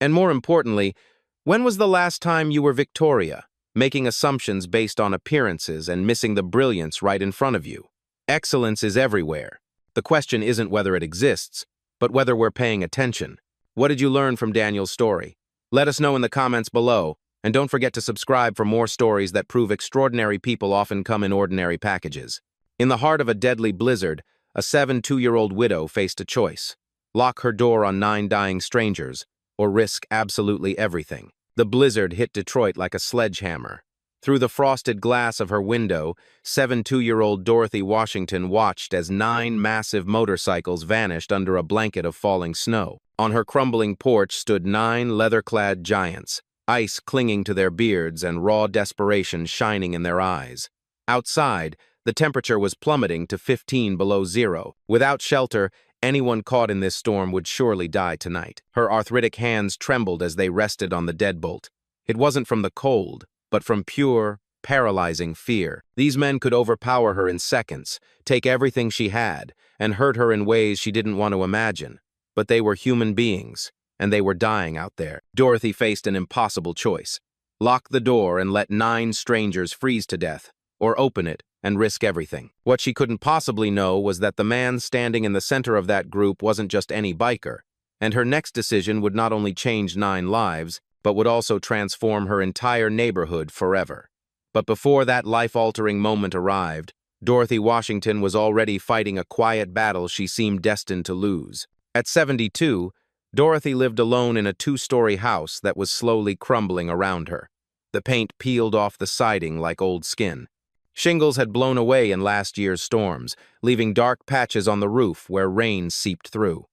Speaker 1: And more importantly, when was the last time you were Victoria, making assumptions based on appearances and missing the brilliance right in front of you? Excellence is everywhere. The question isn't whether it exists, but whether we're paying attention. What did you learn from Daniel's story? Let us know in the comments below, and don't forget to subscribe for more stories that prove extraordinary people often come in ordinary packages. In the heart of a deadly blizzard, a 72-year-old widow faced a choice: lock her door on 9 dying strangers, or risk absolutely everything. The blizzard hit Detroit like a sledgehammer. Through the frosted glass of her window, 72-year-old Dorothy Washington watched as 9 massive motorcycles vanished under a blanket of falling snow. On her crumbling porch stood 9 leather-clad giants, ice clinging to their beards and raw desperation shining in their eyes. Outside, the temperature was plummeting to 15 below zero. Without shelter, anyone caught in this storm would surely die tonight. Her arthritic hands trembled as they rested on the deadbolt. It wasn't from the cold, but from pure, paralyzing fear. These men could overpower her in seconds, take everything she had, and hurt her in ways she didn't want to imagine. But they were human beings, and they were dying out there. Dorothy faced an impossible choice: lock the door and let 9 strangers freeze to death, or open it and risk everything. What she couldn't possibly know was that the man standing in the center of that group wasn't just any biker, and her next decision would not only change 9 lives, but would also transform her entire neighborhood forever. But before that life-altering moment arrived, Dorothy Washington was already fighting a quiet battle she seemed destined to lose. At 72, Dorothy lived alone in a 2-story house that was slowly crumbling around her. The paint peeled off the siding like old skin. Shingles had blown away in last year's storms, leaving dark patches on the roof where rain seeped through.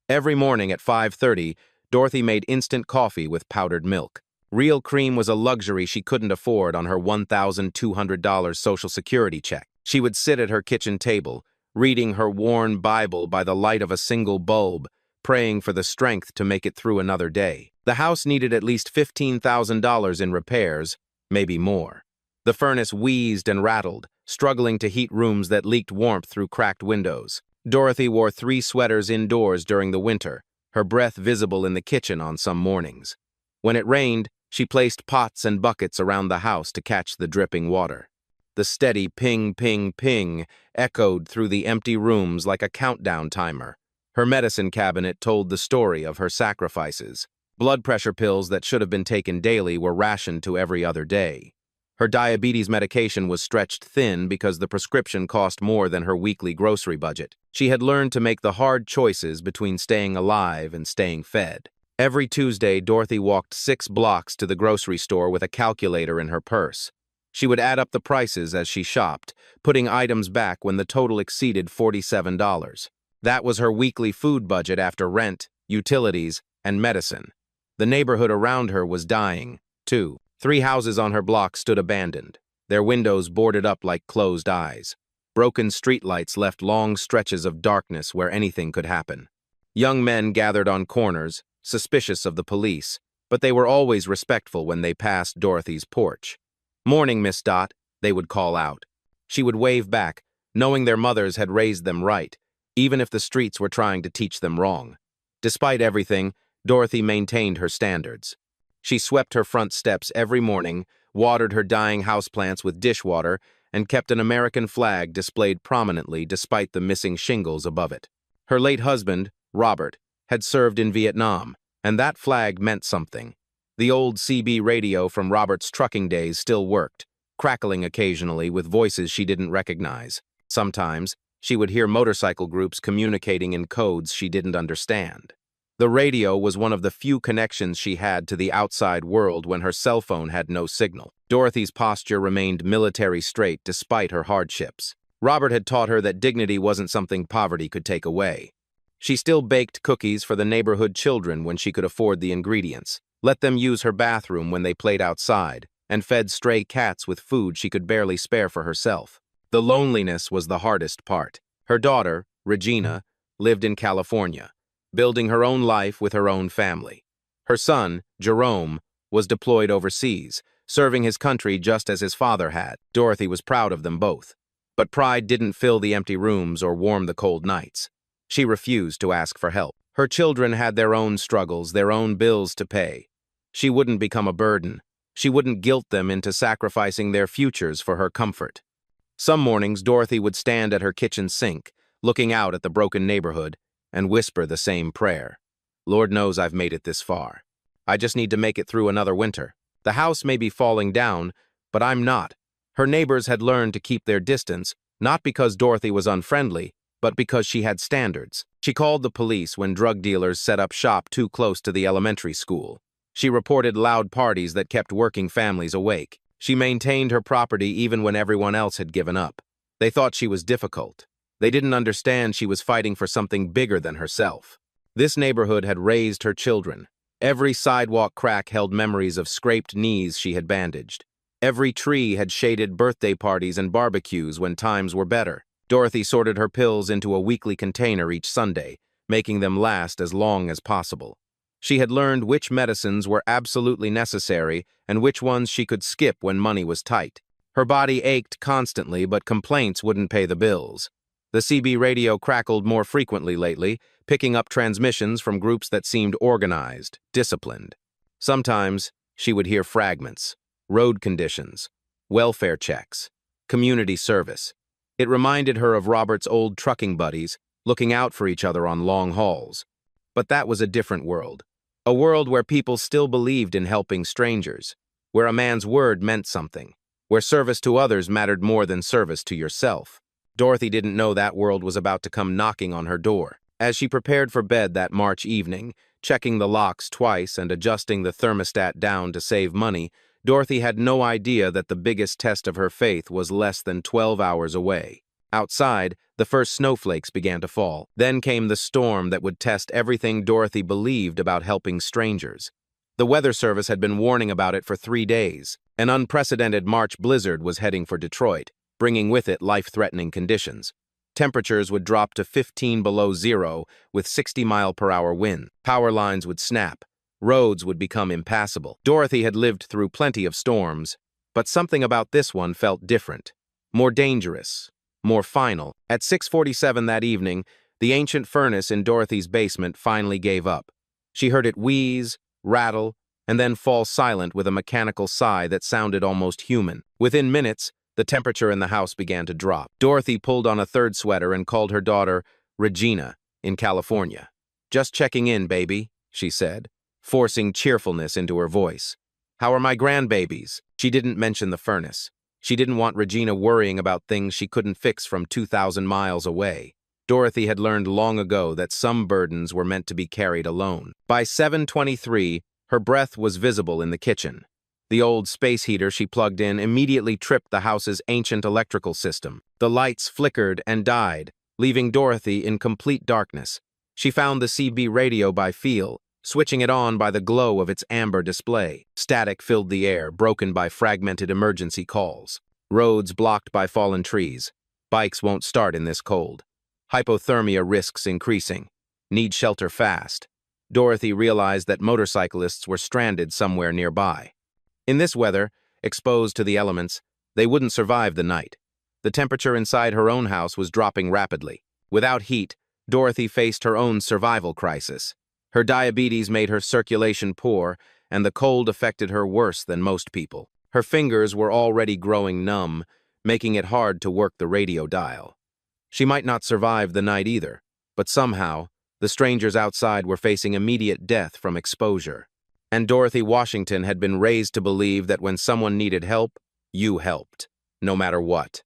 Speaker 1: Every morning at 5:30, Dorothy made instant coffee with powdered milk. Real cream was a luxury she couldn't afford on her $1,200 Social Security check. She would sit at her kitchen table, reading her worn Bible by the light of a single bulb, praying for the strength to make it through another day. The house needed at least $15,000 in repairs, maybe more. The furnace wheezed and rattled, struggling to heat rooms that leaked warmth through cracked windows. Dorothy wore 3 sweaters indoors during the winter, her breath visible in the kitchen on some mornings. When it rained, she placed pots and buckets around the house to catch the dripping water. The steady ping, ping, ping echoed through the empty rooms like a countdown timer. Her medicine cabinet told the story of her sacrifices. Blood pressure pills that should have been taken daily were rationed to every other day. Her diabetes medication was stretched thin because the prescription cost more than her weekly grocery budget. She had learned to make the hard choices between staying alive and staying fed. Every Tuesday, Dorothy walked 6 blocks to the grocery store with a calculator in her purse. She would add up the prices as she shopped, putting items back when the total exceeded $47. That was her weekly food budget after rent, utilities, and medicine. The neighborhood around her was dying, too. 3 houses on her block stood abandoned, their windows boarded up like closed eyes. Broken streetlights left long stretches of darkness where anything could happen. Young men gathered on corners, suspicious of the police, but they were always respectful when they passed Dorothy's porch. "Morning, Miss Dot," they would call out. She would wave back, knowing their mothers had raised them right, even if the streets were trying to teach them wrong. Despite everything, Dorothy maintained her standards. She swept her front steps every morning, watered her dying houseplants with dishwater, and kept an American flag displayed prominently despite the missing shingles above it. Her late husband, Robert, had served in Vietnam, and that flag meant something. The old CB radio from Robert's trucking days still worked, crackling occasionally with voices she didn't recognize. Sometimes, she would hear motorcycle groups communicating in codes she didn't understand. The radio was one of the few connections she had to the outside world when her cell phone had no signal. Dorothy's posture remained military straight despite her hardships. Robert had taught her that dignity wasn't something poverty could take away. She still baked cookies for the neighborhood children when she could afford the ingredients, let them use her bathroom when they played outside, and fed stray cats with food she could barely spare for herself. The loneliness was the hardest part. Her daughter, Regina, lived in California, building her own life with her own family. Her son, Jerome, was deployed overseas, serving his country just as his father had. Dorothy was proud of them both. But pride didn't fill the empty rooms or warm the cold nights. She refused to ask for help. Her children had their own struggles, their own bills to pay. She wouldn't become a burden. She wouldn't guilt them into sacrificing their futures for her comfort. Some mornings, Dorothy would stand at her kitchen sink, looking out at the broken neighborhood, and whisper the same prayer. "Lord knows I've made it this far. I just need to make it through another winter. The house may be falling down, but I'm not." Her neighbors had learned to keep their distance, not because Dorothy was unfriendly, but because she had standards. She called the police when drug dealers set up shop too close to the elementary school. She reported loud parties that kept working families awake. She maintained her property even when everyone else had given up. They thought she was difficult. They didn't understand she was fighting for something bigger than herself. This neighborhood had raised her children. Every sidewalk crack held memories of scraped knees she had bandaged. Every tree had shaded birthday parties and barbecues when times were better. Dorothy sorted her pills into a weekly container each Sunday, making them last as long as possible. She had learned which medicines were absolutely necessary and which ones she could skip when money was tight. Her body ached constantly, but complaints wouldn't pay the bills. The CB radio crackled more frequently lately, picking up transmissions from groups that seemed organized, disciplined. Sometimes, she would hear fragments, road conditions, welfare checks, community service. It reminded her of Robert's old trucking buddies, looking out for each other on long hauls. But that was a different world. A world where people still believed in helping strangers, where a man's word meant something, where service to others mattered more than service to yourself. Dorothy didn't know that world was about to come knocking on her door. As she prepared for bed that March evening, checking the locks twice and adjusting the thermostat down to save money, Dorothy had no idea that the biggest test of her faith was less than 12 hours away. Outside, the first snowflakes began to fall. Then came the storm that would test everything Dorothy believed about helping strangers. The Weather Service had been warning about it for 3 days. An unprecedented March blizzard was heading for Detroit, bringing with it life-threatening conditions. Temperatures would drop to 15 below zero with 60-mile-per-hour wind. Power lines would snap. Roads would become impassable. Dorothy had lived through plenty of storms, but something about this one felt different, more dangerous, more final. At 6:47 that evening, the ancient furnace in Dorothy's basement finally gave up. She heard it wheeze, rattle, and then fall silent with a mechanical sigh that sounded almost human. Within minutes, the temperature in the house began to drop. Dorothy pulled on a third sweater and called her daughter, Regina, in California. "Just checking in, baby," she said, forcing cheerfulness into her voice. How are my grandbabies? She didn't mention the furnace. She didn't want Regina worrying about things she couldn't fix from 2,000 miles away. Dorothy had learned long ago that some burdens were meant to be carried alone. By 7:23, her breath was visible in the kitchen. The old space heater she plugged in immediately tripped the house's ancient electrical system. The lights flickered and died, leaving Dorothy in complete darkness. She found the CB radio by feel, switching it on by the glow of its amber display. Static filled the air, broken by fragmented emergency calls. Roads blocked by fallen trees. Bikes won't start in this cold. Hypothermia risks increasing. Need shelter fast. Dorothy realized that motorcyclists were stranded somewhere nearby. In this weather, exposed to the elements, they wouldn't survive the night. The temperature inside her own house was dropping rapidly. Without heat, Dorothy faced her own survival crisis. Her diabetes made her circulation poor, and the cold affected her worse than most people. Her fingers were already growing numb, making it hard to work the radio dial. She might not survive the night either, but somehow, the strangers outside were facing immediate death from exposure. And Dorothy Washington had been raised to believe that when someone needed help, you helped, no matter what.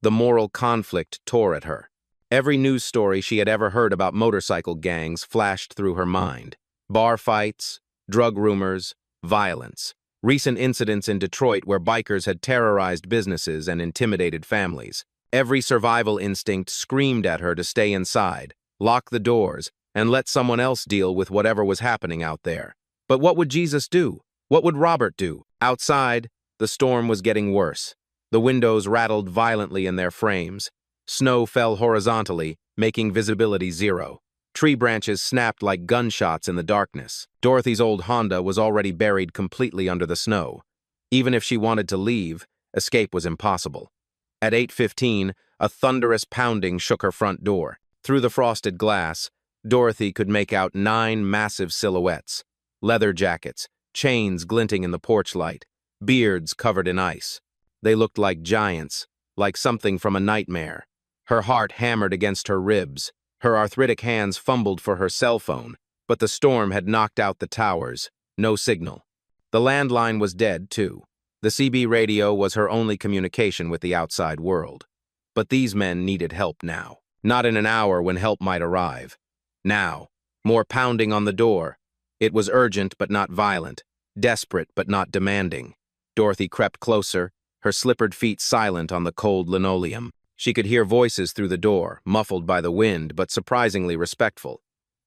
Speaker 1: The moral conflict tore at her. Every news story she had ever heard about motorcycle gangs flashed through her mind. Bar fights, drug rumors, violence. Recent incidents in Detroit where bikers had terrorized businesses and intimidated families. Every survival instinct screamed at her to stay inside, lock the doors, and let someone else deal with whatever was happening out there. But what would Jesus do? What would Robert do? Outside, the storm was getting worse. The windows rattled violently in their frames. Snow fell horizontally, making visibility zero. Tree branches snapped like gunshots in the darkness. Dorothy's old Honda was already buried completely under the snow. Even if she wanted to leave, escape was impossible. At 8:15, a thunderous pounding shook her front door. Through the frosted glass, Dorothy could make out 9 massive silhouettes. Leather jackets, chains glinting in the porch light, beards covered in ice. They looked like giants, like something from a nightmare. Her heart hammered against her ribs. Her arthritic hands fumbled for her cell phone, but the storm had knocked out the towers. No signal. The landline was dead, too. The CB radio was her only communication with the outside world. But these men needed help now. Not in an hour when help might arrive. Now. More pounding on the door. It was urgent but not violent. Desperate but not demanding. Dorothy crept closer, her slippered feet silent on the cold linoleum. She could hear voices through the door, muffled by the wind but surprisingly respectful.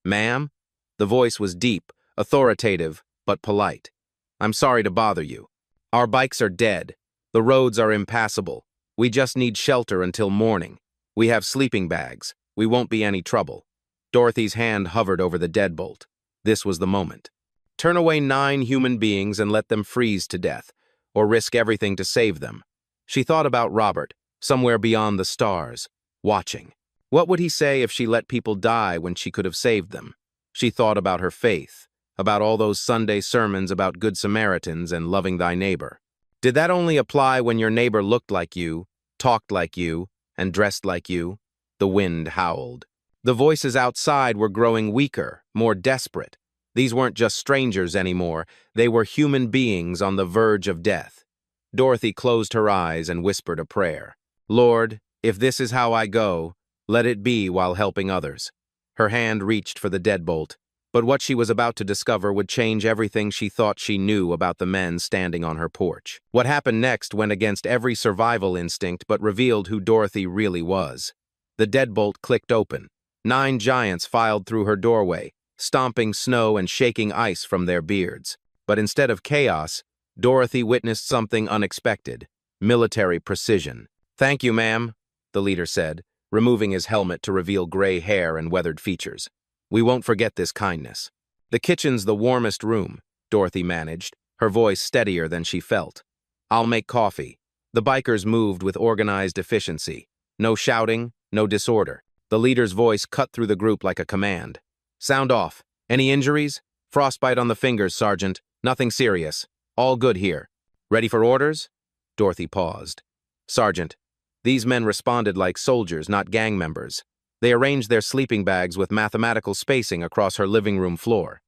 Speaker 1: "Ma'am?" The voice was deep, authoritative, but polite. "I'm sorry to bother you. Our bikes are dead. The roads are impassable. We just need shelter until morning. We have sleeping bags. We won't be any trouble." Dorothy's hand hovered over the deadbolt. This was the moment. Turn away 9 human beings and let them freeze to death, or risk everything to save them. She thought about Robert, somewhere beyond the stars, watching. What would he say if she let people die when she could have saved them? She thought about her faith, about all those Sunday sermons about Good Samaritans and loving thy neighbor. Did that only apply when your neighbor looked like you, talked like you, and dressed like you? The wind howled. The voices outside were growing weaker, more desperate. These weren't just strangers anymore. They were human beings on the verge of death. Dorothy closed her eyes and whispered a prayer. "Lord, if this is how I go, let it be while helping others." Her hand reached for the deadbolt, but what she was about to discover would change everything she thought she knew about the men standing on her porch. What happened next went against every survival instinct but revealed who Dorothy really was. The deadbolt clicked open. 9 giants filed through her doorway, stomping snow and shaking ice from their beards. But instead of chaos, Dorothy witnessed something unexpected: military precision. "Thank you, ma'am," the leader said, removing his helmet to reveal gray hair and weathered features. "We won't forget this kindness." "The kitchen's the warmest room," Dorothy managed, her voice steadier than she felt. "I'll make coffee." The bikers moved with organized efficiency. No shouting, no disorder. The leader's voice cut through the group like a command. "Sound off. Any injuries?" "Frostbite on the fingers, Sergeant. Nothing serious. All good here." "Ready for orders?" Dorothy paused. "Sergeant." These men responded like soldiers, not gang members. They arranged their sleeping bags with mathematical spacing across her living room floor.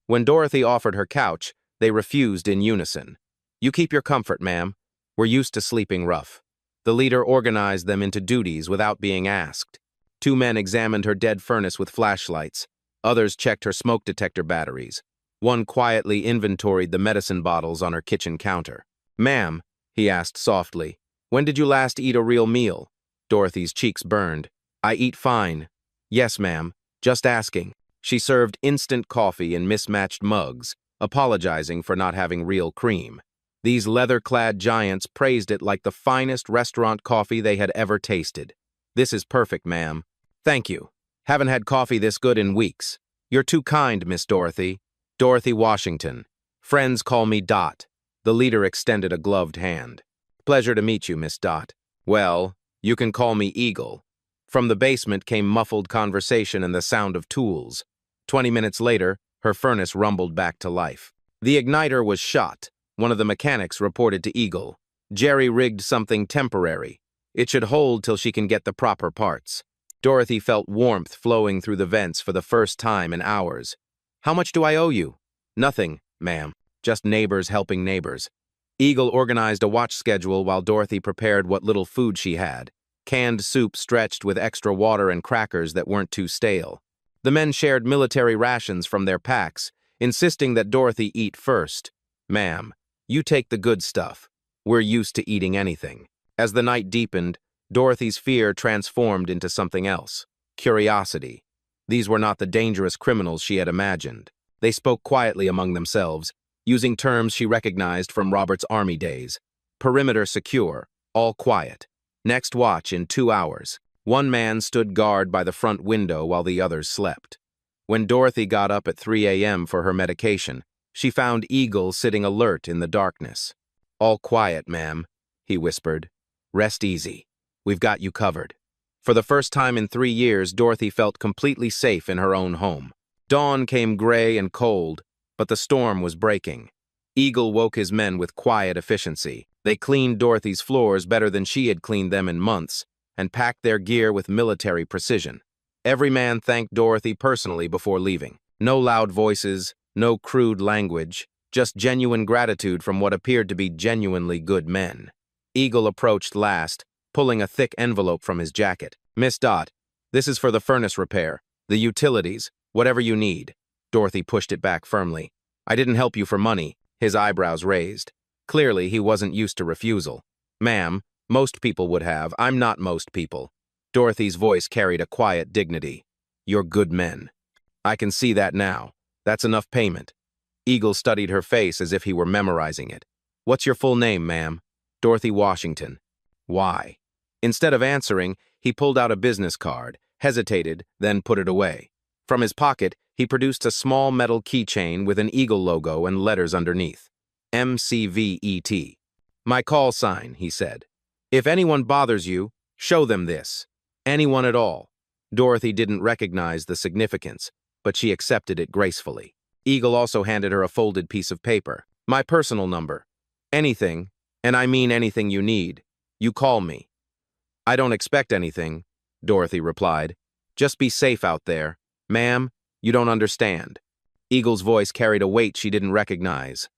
Speaker 1: When Dorothy offered her couch, they refused in unison. You keep your comfort, ma'am. We're used to sleeping rough. The leader organized them into duties without being asked. Two men examined her dead furnace with flashlights. Others checked her smoke detector batteries. One quietly inventoried the medicine bottles on her kitchen counter. Ma'am, he asked softly, when did you last eat a real meal? Dorothy's cheeks burned. I eat fine. Yes, ma'am. Just asking. She served instant coffee in mismatched mugs, apologizing for not having real cream. These leather-clad giants praised it like the finest restaurant coffee they had ever tasted. This is perfect, ma'am. Thank you. Haven't had coffee this good in weeks. You're too kind, Miss Dorothy. Dorothy Washington. Friends call me Dot. The leader extended a gloved hand. Pleasure to meet you, Miss Dot. Well, you can call me Eagle. From the basement came muffled conversation and the sound of tools. 20 minutes later, her furnace rumbled back to life. The igniter was shot. One of the mechanics reported to Eagle. Jerry rigged something temporary. It should hold till she can get the proper parts. Dorothy felt warmth flowing through the vents for the first time in hours. How much do I owe you? Nothing, ma'am. Just neighbors helping neighbors. Eagle organized a watch schedule while Dorothy prepared what little food she had. Canned soup stretched with extra water and crackers that weren't too stale. The men shared military rations from their packs, insisting that Dorothy eat first. Ma'am, you take the good stuff. We're used to eating anything. As the night deepened, Dorothy's fear transformed into something else. Curiosity. These were not the dangerous criminals she had imagined. They spoke quietly among themselves, using terms she recognized from Robert's army days. Perimeter secure, all quiet. Next watch in 2 hours. One man stood guard by the front window while the others slept. When Dorothy got up at 3 a.m. for her medication, she found Eagle sitting alert in the darkness. All quiet, ma'am, he whispered. Rest easy. We've got you covered. For the first time in 3 years, Dorothy felt completely safe in her own home. Dawn came gray and cold, but the storm was breaking. Eagle woke his men with quiet efficiency. They cleaned Dorothy's floors better than she had cleaned them in months, and packed their gear with military precision. Every man thanked Dorothy personally before leaving. No loud voices, no crude language, just genuine gratitude from what appeared to be genuinely good men. Eagle approached last, pulling a thick envelope from his jacket. Miss Dot, this is for the furnace repair, the utilities, whatever you need. Dorothy pushed it back firmly. I didn't help you for money, his eyebrows raised. Clearly, he wasn't used to refusal. Ma'am, most people would have. I'm not most people. Dorothy's voice carried a quiet dignity. You're good men. I can see that now. That's enough payment. Eagle studied her face as if he were memorizing it. What's your full name, ma'am? Dorothy Washington. Why? Instead of answering, he pulled out a business card, hesitated, then put it away. From his pocket, he produced a small metal keychain with an eagle logo and letters underneath. MCVET. My call sign, he said. If anyone bothers you, show them this. Anyone at all. Dorothy didn't recognize the significance, but she accepted it gracefully. Eagle also handed her a folded piece of paper. My personal number. Anything, and I mean anything you need, you call me. I don't expect anything, Dorothy replied. Just be safe out there. Ma'am, you don't understand. Eagle's voice carried a weight she didn't recognize.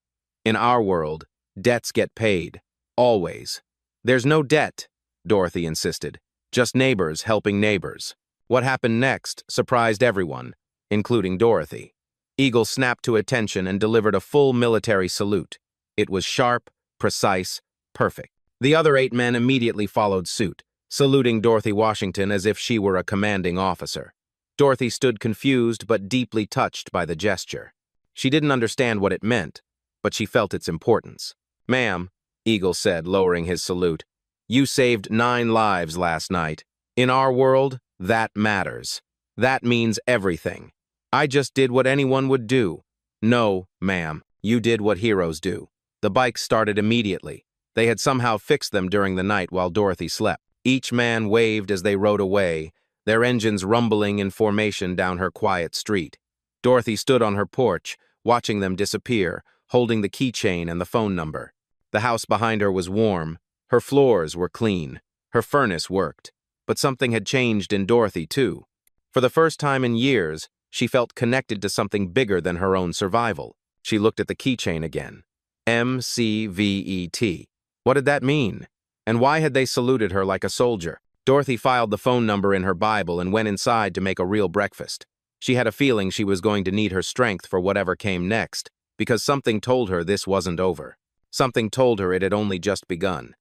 Speaker 1: In our world, debts get paid. Always. There's no debt, Dorothy insisted. Just neighbors helping neighbors. What happened next surprised everyone, including Dorothy. Eagle snapped to attention and delivered a full military salute. It was sharp, precise, perfect. The other 8 men immediately followed suit, saluting Dorothy Washington as if she were a commanding officer. Dorothy stood confused but deeply touched by the gesture. She didn't understand what it meant, but she felt its importance. Ma'am, Eagle said, lowering his salute, you saved 9 lives last night. In our world, that matters. That means everything. I just did what anyone would do. No, ma'am, you did what heroes do. The bikes started immediately. They had somehow fixed them during the night while Dorothy slept. Each man waved as they rode away, their engines rumbling in formation down her quiet street. Dorothy stood on her porch, watching them disappear, holding the keychain and the phone number. The house behind her was warm. Her floors were clean. Her furnace worked. But something had changed in Dorothy, too. For the first time in years, she felt connected to something bigger than her own survival. She looked at the keychain again. MCVET. What did that mean? And why had they saluted her like a soldier? Dorothy filed the phone number in her Bible and went inside to make a real breakfast. She had a feeling she was going to need her strength for whatever came next, because something told her this wasn't over. Something told her it had only just begun.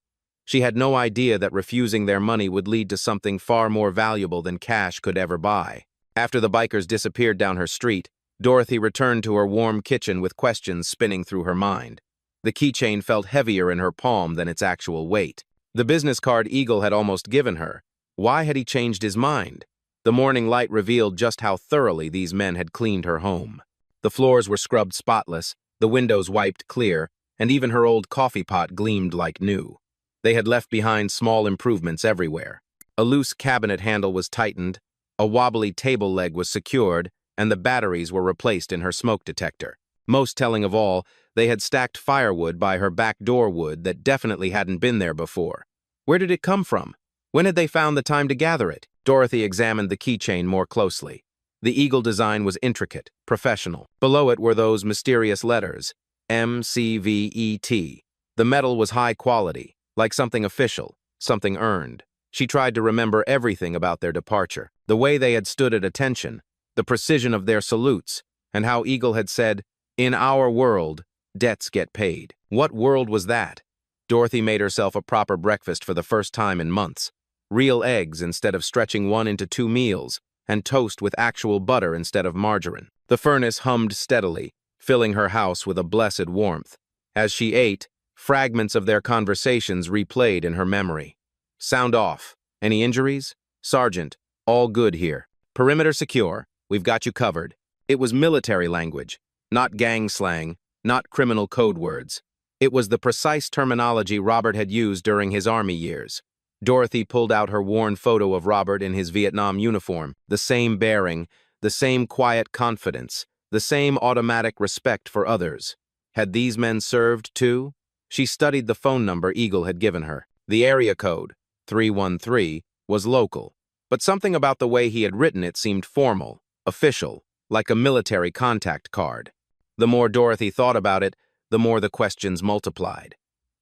Speaker 1: She had no idea that refusing their money would lead to something far more valuable than cash could ever buy. After the bikers disappeared down her street, Dorothy returned to her warm kitchen with questions spinning through her mind. The keychain felt heavier in her palm than its actual weight. The business card Eagle had almost given her. Why had he changed his mind? The morning light revealed just how thoroughly these men had cleaned her home. The floors were scrubbed spotless, the windows wiped clear, and even her old coffee pot gleamed like new. They had left behind small improvements everywhere. A loose cabinet handle was tightened, a wobbly table leg was secured, and the batteries were replaced in her smoke detector. Most telling of all, they had stacked firewood by her back door wood that definitely hadn't been there before. Where did it come from? When had they found the time to gather it? Dorothy examined the keychain more closely. The eagle design was intricate, professional. Below it were those mysterious letters, MCVET. The metal was high quality, like something official, something earned. She tried to remember everything about their departure, the way they had stood at attention, the precision of their salutes, and how Eagle had said, "In our world, debts get paid." What world was that? Dorothy made herself a proper breakfast for the first time in months. Real eggs instead of stretching one into 2 meals, and toast with actual butter instead of margarine. The furnace hummed steadily, filling her house with a blessed warmth. As she ate, fragments of their conversations replayed in her memory. "Sound off. Any injuries? Sergeant, all good here. Perimeter secure. We've got you covered." It was military language, not gang slang, not criminal code words. It was the precise terminology Robert had used during his Army years. Dorothy pulled out her worn photo of Robert in his Vietnam uniform, the same bearing, the same quiet confidence, the same automatic respect for others. Had these men served too? She studied the phone number Eagle had given her. The area code, 313, was local, but something about the way he had written it seemed formal, official, like a military contact card. The more Dorothy thought about it, the more the questions multiplied.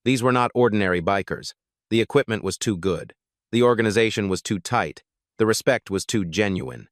Speaker 1: These were not ordinary bikers. The equipment was too good. The organization was too tight. The respect was too genuine.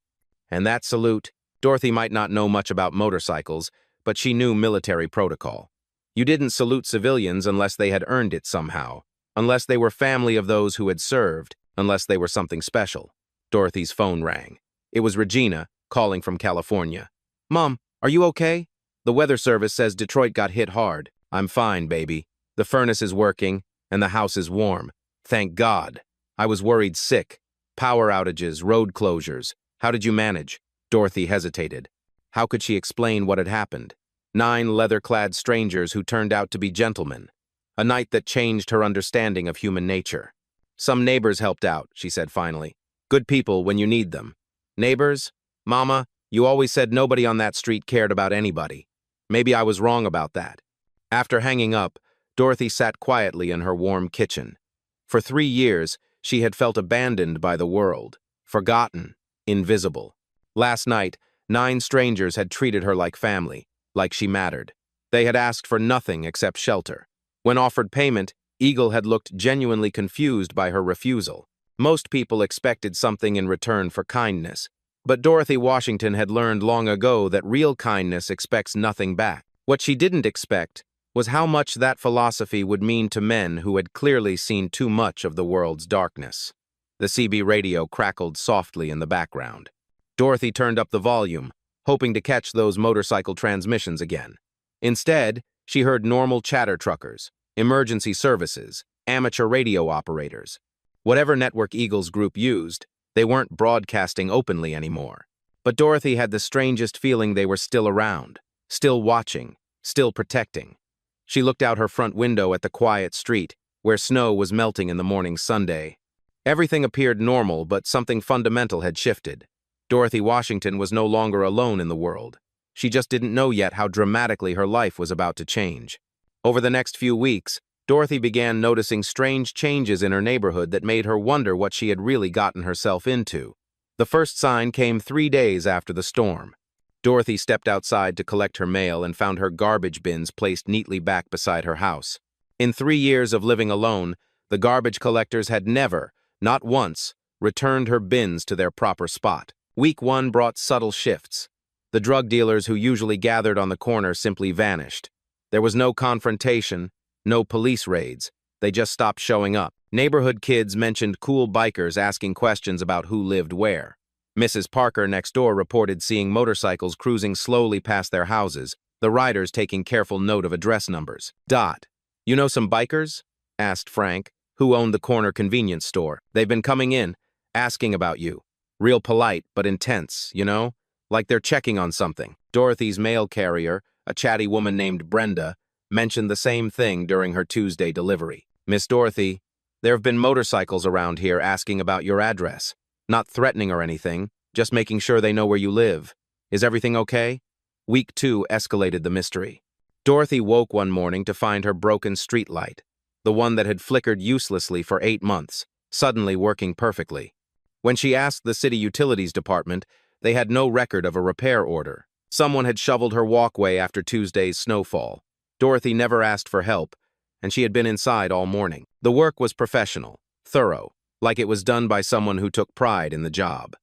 Speaker 1: And that salute, Dorothy might not know much about motorcycles, but she knew military protocol. You didn't salute civilians unless they had earned it somehow, unless they were family of those who had served, unless they were something special. Dorothy's phone rang. It was Regina, calling from California. "Mom, are you okay? The weather service says Detroit got hit hard." "I'm fine, baby. The furnace is working, and the house is warm. Thank God. I was worried sick. Power outages, road closures. How did you manage?" Dorothy hesitated. How could she explain what had happened? 9 leather-clad strangers who turned out to be gentlemen. A night that changed her understanding of human nature. "Some neighbors helped out," she said finally. "Good people when you need them." "Neighbors? Mama, you always said nobody on that street cared about anybody. Maybe I was wrong about that." After hanging up, Dorothy sat quietly in her warm kitchen. For 3 years, she had felt abandoned by the world, forgotten, invisible. Last night, 9 strangers had treated her like family, like she mattered. They had asked for nothing except shelter. When offered payment, Eagle had looked genuinely confused by her refusal. Most people expected something in return for kindness, but Dorothy Washington had learned long ago that real kindness expects nothing back. What she didn't expect was how much that philosophy would mean to men who had clearly seen too much of the world's darkness. The CB radio crackled softly in the background. Dorothy turned up the volume, hoping to catch those motorcycle transmissions again. Instead, she heard normal chatter truckers, emergency services, amateur radio operators. Whatever network Eagle's group used, they weren't broadcasting openly anymore. But Dorothy had the strangest feeling they were still around, still watching, still protecting. She looked out her front window at the quiet street, where snow was melting in the morning Sunday. Everything appeared normal, but something fundamental had shifted. Dorothy Washington was no longer alone in the world. She just didn't know yet how dramatically her life was about to change. Over the next few weeks, Dorothy began noticing strange changes in her neighborhood that made her wonder what she had really gotten herself into. The first sign came 3 days after the storm. Dorothy stepped outside to collect her mail and found her garbage bins placed neatly back beside her house. In 3 years of living alone, the garbage collectors had never, not once, returned her bins to their proper spot. Week 1 brought subtle shifts. The drug dealers who usually gathered on the corner simply vanished. There was no confrontation, no police raids. They just stopped showing up. Neighborhood kids mentioned cool bikers asking questions about who lived where. Mrs. Parker next door reported seeing motorcycles cruising slowly past their houses, the riders taking careful note of address numbers. You know some bikers? Asked Frank, who owned the corner convenience store. They've been coming in, asking about you. Real polite, but intense, you know? Like they're checking on something. Dorothy's mail carrier, a chatty woman named Brenda, mentioned the same thing during her Tuesday delivery. Miss Dorothy, there have been motorcycles around here asking about your address. Not threatening or anything, just making sure they know where you live. Is everything okay? Week 2 escalated the mystery. Dorothy woke one morning to find her broken streetlight, the one that had flickered uselessly for 8 months, suddenly working perfectly. When she asked the city utilities department, they had no record of a repair order. Someone had shoveled her walkway after Tuesday's snowfall. Dorothy never asked for help, and she had been inside all morning. The work was professional, thorough, like it was done by someone who took pride in the job.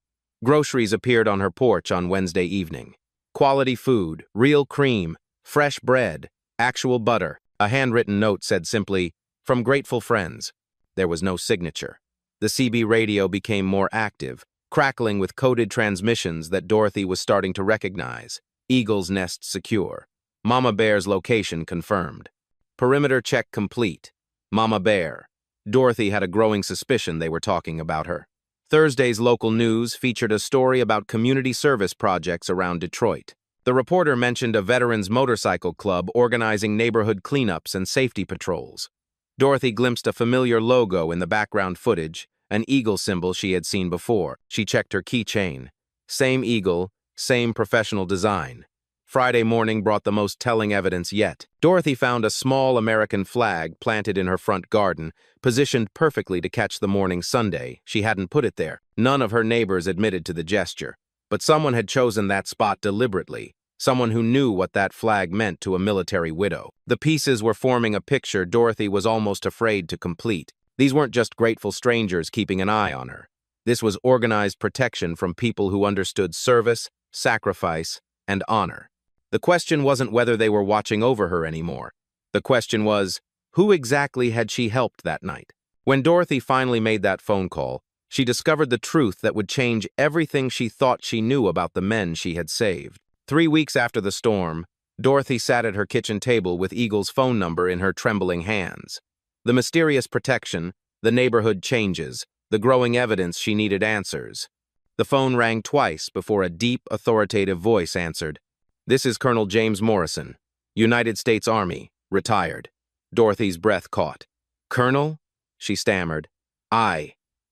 Speaker 1: Groceries appeared on her porch on Wednesday evening. Quality food, real cream, fresh bread, actual butter. A handwritten note said simply, "From grateful friends." There was no signature. The CB radio became more active, crackling with coded transmissions that Dorothy was starting to recognize. Eagle's nest secure. Mama Bear's location confirmed. Perimeter check complete. Mama Bear. Dorothy had a growing suspicion they were talking about her. Thursday's local news featured a story about community service projects around Detroit. The reporter mentioned a veterans motorcycle club organizing neighborhood cleanups and safety patrols. Dorothy glimpsed a familiar logo in the background footage, an eagle symbol she had seen before. She checked her keychain. Same eagle, same professional design. Friday morning brought the most telling evidence yet. Dorothy found a small American flag planted in her front garden, positioned perfectly to catch the morning Sunday. She hadn't put it there. None of her neighbors admitted to the gesture. But someone had chosen that spot deliberately, someone who knew what that flag meant to a military widow. The pieces were forming a picture Dorothy was almost afraid to complete. These weren't just grateful strangers keeping an eye on her. This was organized protection from people who understood service, sacrifice, and honor. The question wasn't whether they were watching over her anymore. The question was, who exactly had she helped that night? When Dorothy finally made that phone call, she discovered the truth that would change everything she thought she knew about the men she had saved. 3 weeks after the storm, Dorothy sat at her kitchen table with Eagle's phone number in her trembling hands. The mysterious protection, the neighborhood changes, the growing evidence she needed answers. The phone rang twice before a deep, authoritative voice answered. "This is Colonel James Morrison, United States Army, retired." Dorothy's breath caught. "Colonel?" she stammered.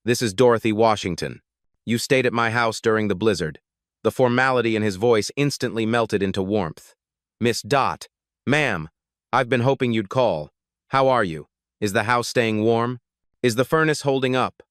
Speaker 1: This is Dorothy Washington. You stayed at my house during the blizzard." The formality in his voice instantly melted into warmth. "Miss Dot, ma'am, I've been hoping you'd call. How are you? Is the house staying warm? Is the furnace holding up?"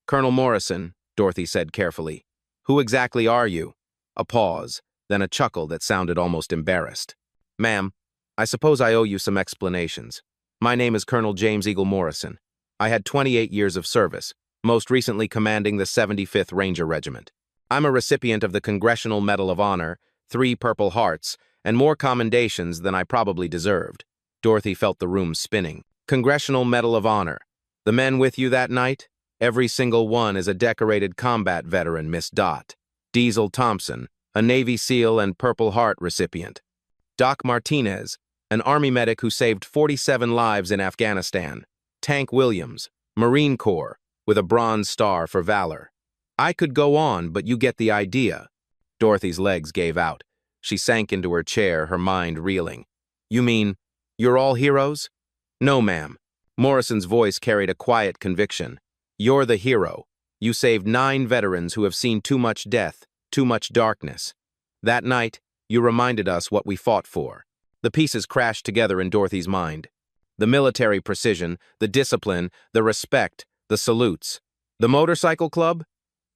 Speaker 1: "Colonel Morrison," Dorothy said carefully. "Who exactly are you?" A pause, then a chuckle that sounded almost embarrassed. "Ma'am, I suppose I owe you some explanations. My name is Colonel James Eagle Morrison. I had 28 years of service, most recently commanding the 75th Ranger Regiment. I'm a recipient of the Congressional Medal of Honor, 3 Purple Hearts, and more commendations than I probably deserved." Dorothy felt the room spinning. "Congressional Medal of Honor. The men with you that night? Every single one is a decorated combat veteran, Miss Dot. Diesel Thompson, a Navy SEAL and Purple Heart recipient. Doc Martinez, an Army medic who saved 47 lives in Afghanistan. Tank Williams, Marine Corps, with a Bronze Star for valor. I could go on, but you get the idea." Dorothy's legs gave out. She sank into her chair, her mind reeling. "You mean, you're all heroes?" "No, ma'am." Morrison's voice carried a quiet conviction. "You're the hero. You saved 9 veterans who have seen too much death, too much darkness. That night, you reminded us what we fought for." The pieces crashed together in Dorothy's mind. The military precision, the discipline, the respect, the salutes. The motorcycle club?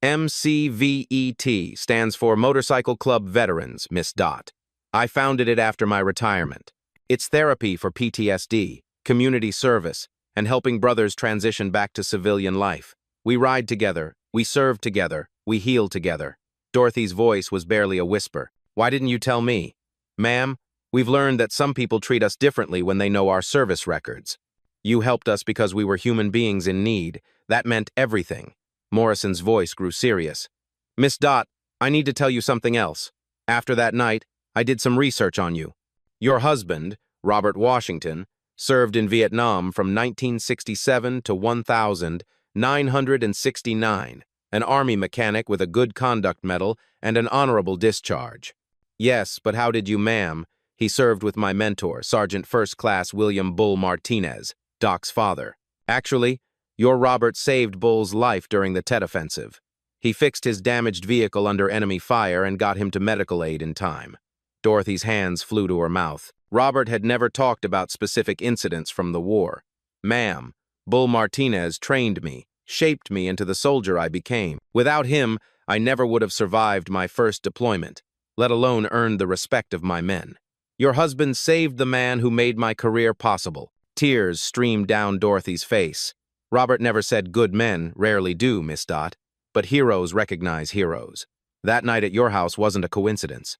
Speaker 1: MCVET stands for Motorcycle Club Veterans, Miss Dot. I founded it after my retirement. It's therapy for PTSD, community service, and helping brothers transition back to civilian life. We ride together, we serve together, we heal together. Dorothy's voice was barely a whisper. Why didn't you tell me? Ma'am, we've learned that some people treat us differently when they know our service records. You helped us because we were human beings in need. That meant everything. Morrison's voice grew serious. Miss Dot, I need to tell you something else. After that night, I did some research on you. Your husband, Robert Washington, served in Vietnam from 1967 to 1969, an Army mechanic with a Good Conduct Medal and an honorable discharge. Yes, but how did you, ma'am? He served with my mentor, Sergeant First Class William Bull Martinez, Doc's father. Actually, your Robert saved Bull's life during the Tet Offensive. He fixed his damaged vehicle under enemy fire and got him to medical aid in time. Dorothy's hands flew to her mouth. Robert had never talked about specific incidents from the war. Ma'am, Bull Martinez trained me, shaped me into the soldier I became. Without him, I never would have survived my first deployment, let alone earned the respect of my men. Your husband saved the man who made my career possible. Tears streamed down Dorothy's face. Robert never said good men rarely do, Miss Dot, but heroes recognize heroes. That night at your house wasn't a coincidence.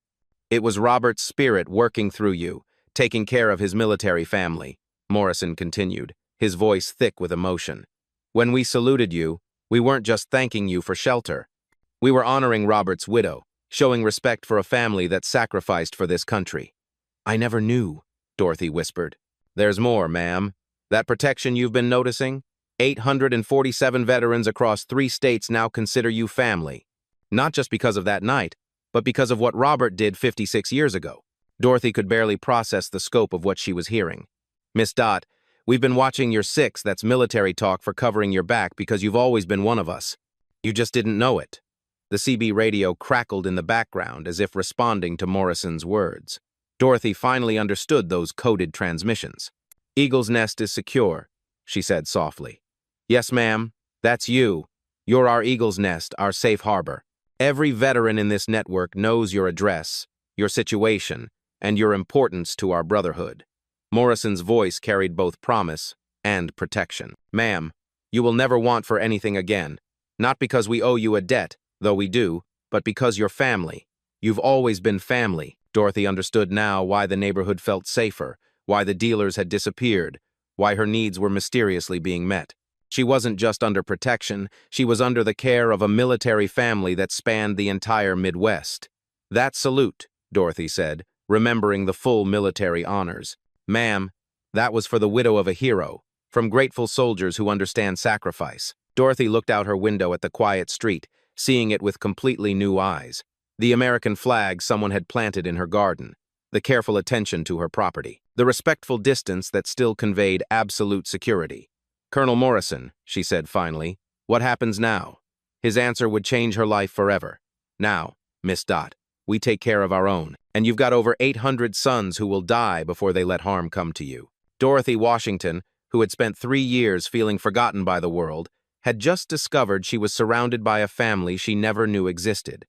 Speaker 1: It was Robert's spirit working through you, taking care of his military family, Morrison continued, his voice thick with emotion. When we saluted you, we weren't just thanking you for shelter. We were honoring Robert's widow, showing respect for a family that sacrificed for this country. I never knew, Dorothy whispered. There's more, ma'am. That protection you've been noticing? 847 veterans across 3 states now consider you family. Not just because of that night, but because of what Robert did 56 years ago. Dorothy could barely process the scope of what she was hearing. Miss Dot, we've been watching your 6, that's military talk for covering your back because you've always been one of us. You just didn't know it. The CB radio crackled in the background as if responding to Morrison's words. Dorothy finally understood those coded transmissions. Eagle's Nest is secure, she said softly. Yes, ma'am, that's you. You're our Eagle's Nest, our safe harbor. Every veteran in this network knows your address, your situation, and your importance to our brotherhood. Morrison's voice carried both promise and protection. Ma'am, you will never want for anything again. Not because we owe you a debt, though we do, but because you're family. You've always been family. Dorothy understood now why the neighborhood felt safer, why the dealers had disappeared, why her needs were mysteriously being met. She wasn't just under protection, she was under the care of a military family that spanned the entire Midwest. That salute, Dorothy said, remembering the full military honors. Ma'am, that was for the widow of a hero, from grateful soldiers who understand sacrifice. Dorothy looked out her window at the quiet street, seeing it with completely new eyes. The American flag someone had planted in her garden, the careful attention to her property, the respectful distance that still conveyed absolute security. Colonel Morrison, she said finally, what happens now? His answer would change her life forever. Now, Miss Dot, we take care of our own, and you've got over 800 sons who will die before they let harm come to you. Dorothy Washington, who had spent 3 years feeling forgotten by the world, had just discovered she was surrounded by a family she never knew existed.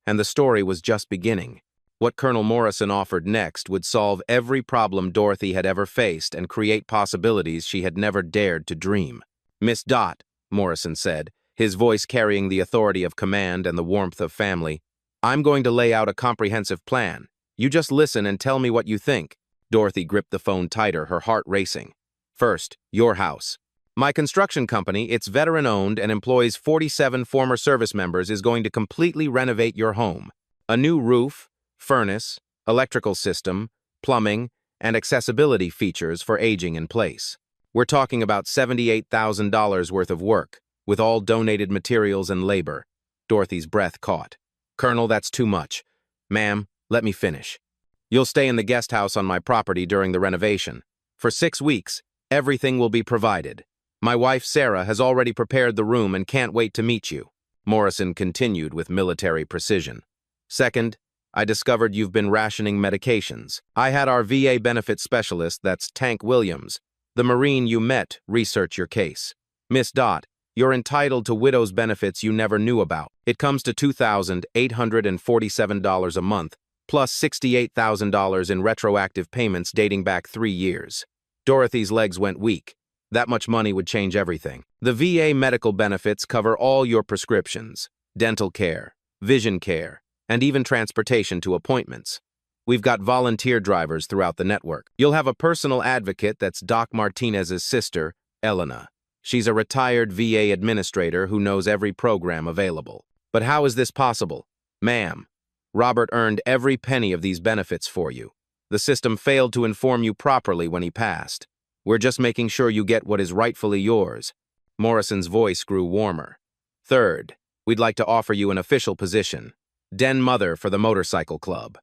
Speaker 1: And the story was just beginning. What Colonel Morrison offered next would solve every problem Dorothy had ever faced and create possibilities she had never dared to dream. Miss Dot, Morrison said, his voice carrying the authority of command and the warmth of family, I'm going to lay out a comprehensive plan. You just listen and tell me what you think. Dorothy gripped the phone tighter, her heart racing. First, your house. My construction company, it's veteran-owned and employs 47 former service members, is going to completely renovate your home. A new roof, furnace, electrical system, plumbing, and accessibility features for aging in place. We're talking about $78,000 worth of work, with all donated materials and labor. Dorothy's breath caught. Colonel, that's too much. Ma'am, let me finish. You'll stay in the guest house on my property during the renovation. For 6 weeks, everything will be provided. My wife, Sarah, has already prepared the room and can't wait to meet you. Morrison continued with military precision. Second, I discovered you've been rationing medications. I had our VA benefits specialist, that's Tank Williams, the Marine you met, research your case. Miss Dot, You're entitled to widow's benefits you never knew about. It comes to $2,847 a month, plus $68,000 in retroactive payments dating back 3 years. Dorothy's legs went weak. That much money would change everything. The VA medical benefits cover all your prescriptions, dental care, vision care, and even transportation to appointments. We've got volunteer drivers throughout the network. You'll have a personal advocate that's Doc Martinez's sister, Elena. She's a retired VA administrator who knows every program available. But how is this possible? Ma'am, Robert earned every penny of these benefits for you. The system failed to inform you properly when he passed. We're just making sure you get what is rightfully yours. Morrison's voice grew warmer. Third, we'd like to offer you an official position, Den Mother for the Motorcycle Club.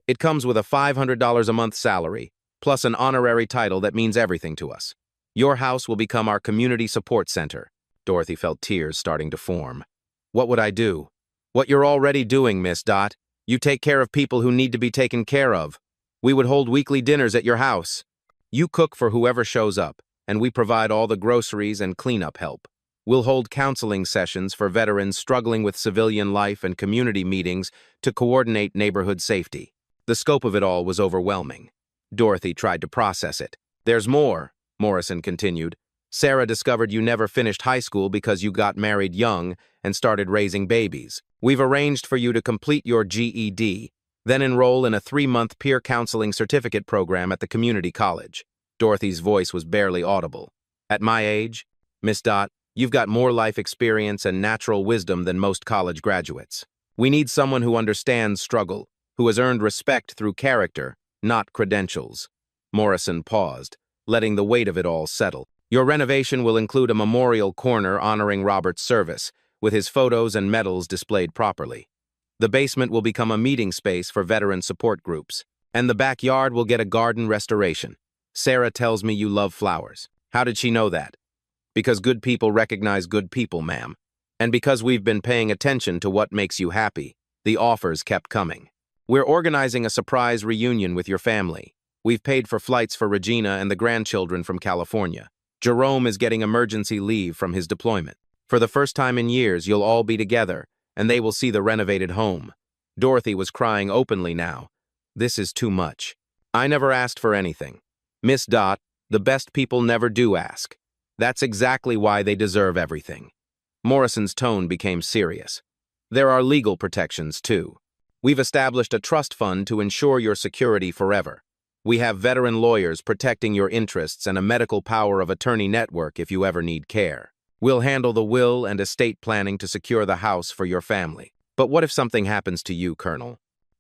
Speaker 1: It comes with a $500 a month salary, plus an honorary title that means everything to us. Your house will become our community support center. Dorothy felt tears starting to form. What would I do? What you're already doing, Miss Dot. You take care of people who need to be taken care of. We would hold weekly dinners at your house. You cook for whoever shows up, and we provide all the groceries and cleanup help. We'll hold counseling sessions for veterans struggling with civilian life and community meetings to coordinate neighborhood safety. The scope of it all was overwhelming. Dorothy tried to process it. There's more, Morrison continued. Sarah discovered you never finished high school because you got married young and started raising babies. We've arranged for you to complete your GED, then enroll in a 3-month peer counseling certificate program at the community college. Dorothy's voice was barely audible. At my age, Miss Dot, you've got more life experience and natural wisdom than most college graduates. We need someone who understands struggle, who has earned respect through character, not credentials. Morrison paused, letting the weight of it all settle. Your renovation will include a memorial corner honoring Robert's service, with his photos and medals displayed properly. The basement will become a meeting space for veteran support groups, and the backyard will get a garden restoration. Sarah tells me you love flowers. How did she know that? Because good people recognize good people, ma'am. And because we've been paying attention to what makes you happy, the offers kept coming. We're organizing a surprise reunion with your family. We've paid for flights for Regina and the grandchildren from California. Jerome is getting emergency leave from his deployment. For the first time in years, you'll all be together, and they will see the renovated home. Dorothy was crying openly now. This is too much. I never asked for anything. Miss Dot, the best people never do ask. That's exactly why they deserve everything. Morrison's tone became serious. There are legal protections, too. We've established a trust fund to ensure your security forever. We have veteran lawyers protecting your interests and a medical power of attorney network if you ever need care. We'll handle the will and estate planning to secure the house for your family. But what if something happens to you, Colonel?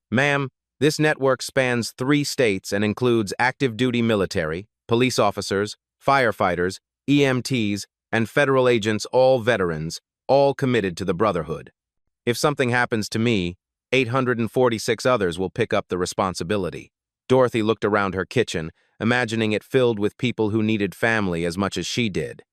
Speaker 1: Ma'am, this network spans 3 states and includes active duty military, police officers, firefighters, EMTs, and federal agents, all veterans, all committed to the Brotherhood. If something happens to me, 846 others will pick up the responsibility. Dorothy looked around her kitchen, imagining it filled with people who needed family as much as she did.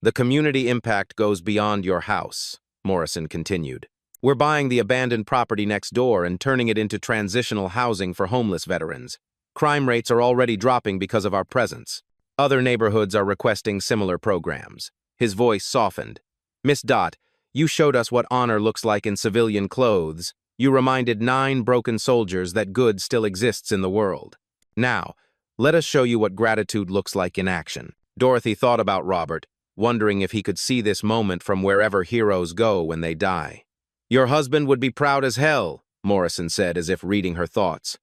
Speaker 1: The community impact goes beyond your house, Morrison continued. We're buying the abandoned property next door and turning it into transitional housing for homeless veterans. Crime rates are already dropping because of our presence. Other neighborhoods are requesting similar programs. His voice softened. Miss Dot, you showed us what honor looks like in civilian clothes. You reminded 9 broken soldiers that good still exists in the world. Now, let us show you what gratitude looks like in action. Dorothy thought about Robert, wondering if he could see this moment from wherever heroes go when they die. Your husband would be proud as hell, Morrison said as if reading her thoughts.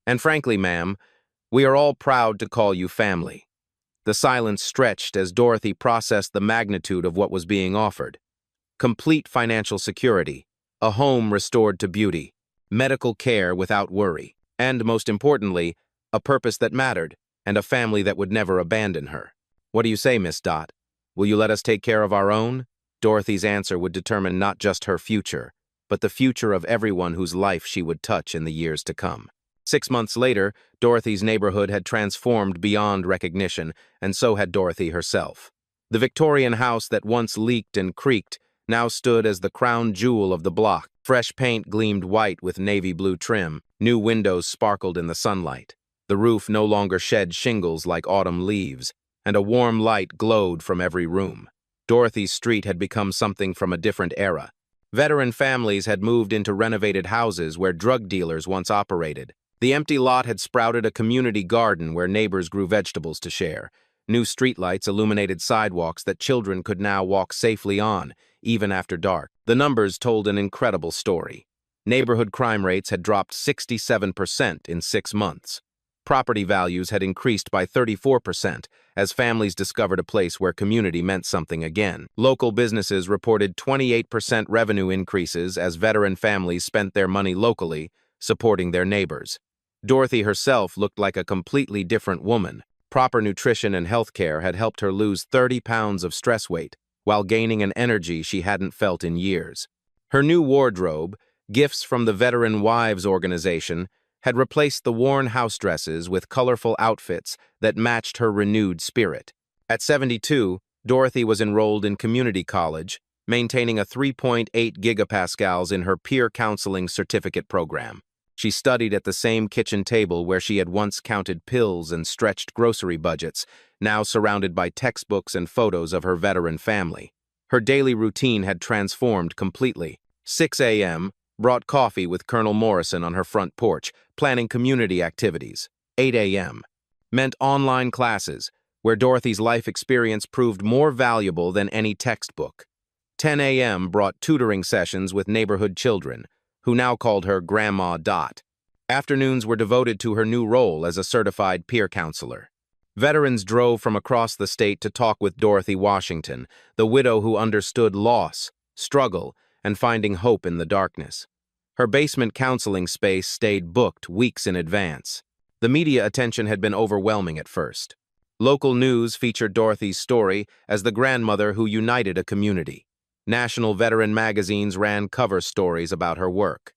Speaker 1: And frankly, ma'am, we are all proud to call you family. The silence stretched as Dorothy processed the magnitude of what was being offered. Complete financial security, a home restored to beauty, medical care without worry, and, most importantly, a purpose that mattered and a family that would never abandon her. What do you say, Miss Dot? Will you let us take care of our own? Dorothy's answer would determine not just her future, but the future of everyone whose life she would touch in the years to come. 6 months later, Dorothy's neighborhood had transformed beyond recognition, and so had Dorothy herself. The Victorian house that once leaked and creaked now stood as the crown jewel of the block. Fresh paint gleamed white with navy blue trim. New windows sparkled in the sunlight. The roof no longer shed shingles like autumn leaves, and a warm light glowed from every room. Dorothy's street had become something from a different era. Veteran families had moved into renovated houses where drug dealers once operated. The empty lot had sprouted a community garden where neighbors grew vegetables to share. New streetlights illuminated sidewalks that children could now walk safely on, even after dark. The numbers told an incredible story. Neighborhood crime rates had dropped 67% in 6 months. Property values had increased by 34% as families discovered a place where community meant something again. Local businesses reported 28% revenue increases as veteran families spent their money locally, supporting their neighbors. Dorothy herself looked like a completely different woman. Proper nutrition and health care had helped her lose 30 pounds of stress weight, while gaining an energy she hadn't felt in years. Her new wardrobe, gifts from the Veteran Wives Organization, had replaced the worn house dresses with colorful outfits that matched her renewed spirit. At 72, Dorothy was enrolled in community college, maintaining a 3.8 gigapascals in her peer counseling certificate program. She studied at the same kitchen table where she had once counted pills and stretched grocery budgets, now surrounded by textbooks and photos of her veteran family. Her daily routine had transformed completely. 6 a.m. brought coffee with Colonel Morrison on her front porch, planning community activities. 8 a.m. meant online classes, where Dorothy's life experience proved more valuable than any textbook. 10 a.m. brought tutoring sessions with neighborhood children, who now called her Grandma Dot. Afternoons were devoted to her new role as a certified peer counselor. Veterans drove from across the state to talk with Dorothy Washington, the widow who understood loss, struggle, and finding hope in the darkness. Her basement counseling space stayed booked weeks in advance. The media attention had been overwhelming at first. Local news featured Dorothy's story as the grandmother who united a community. National veteran magazines ran cover stories about her work.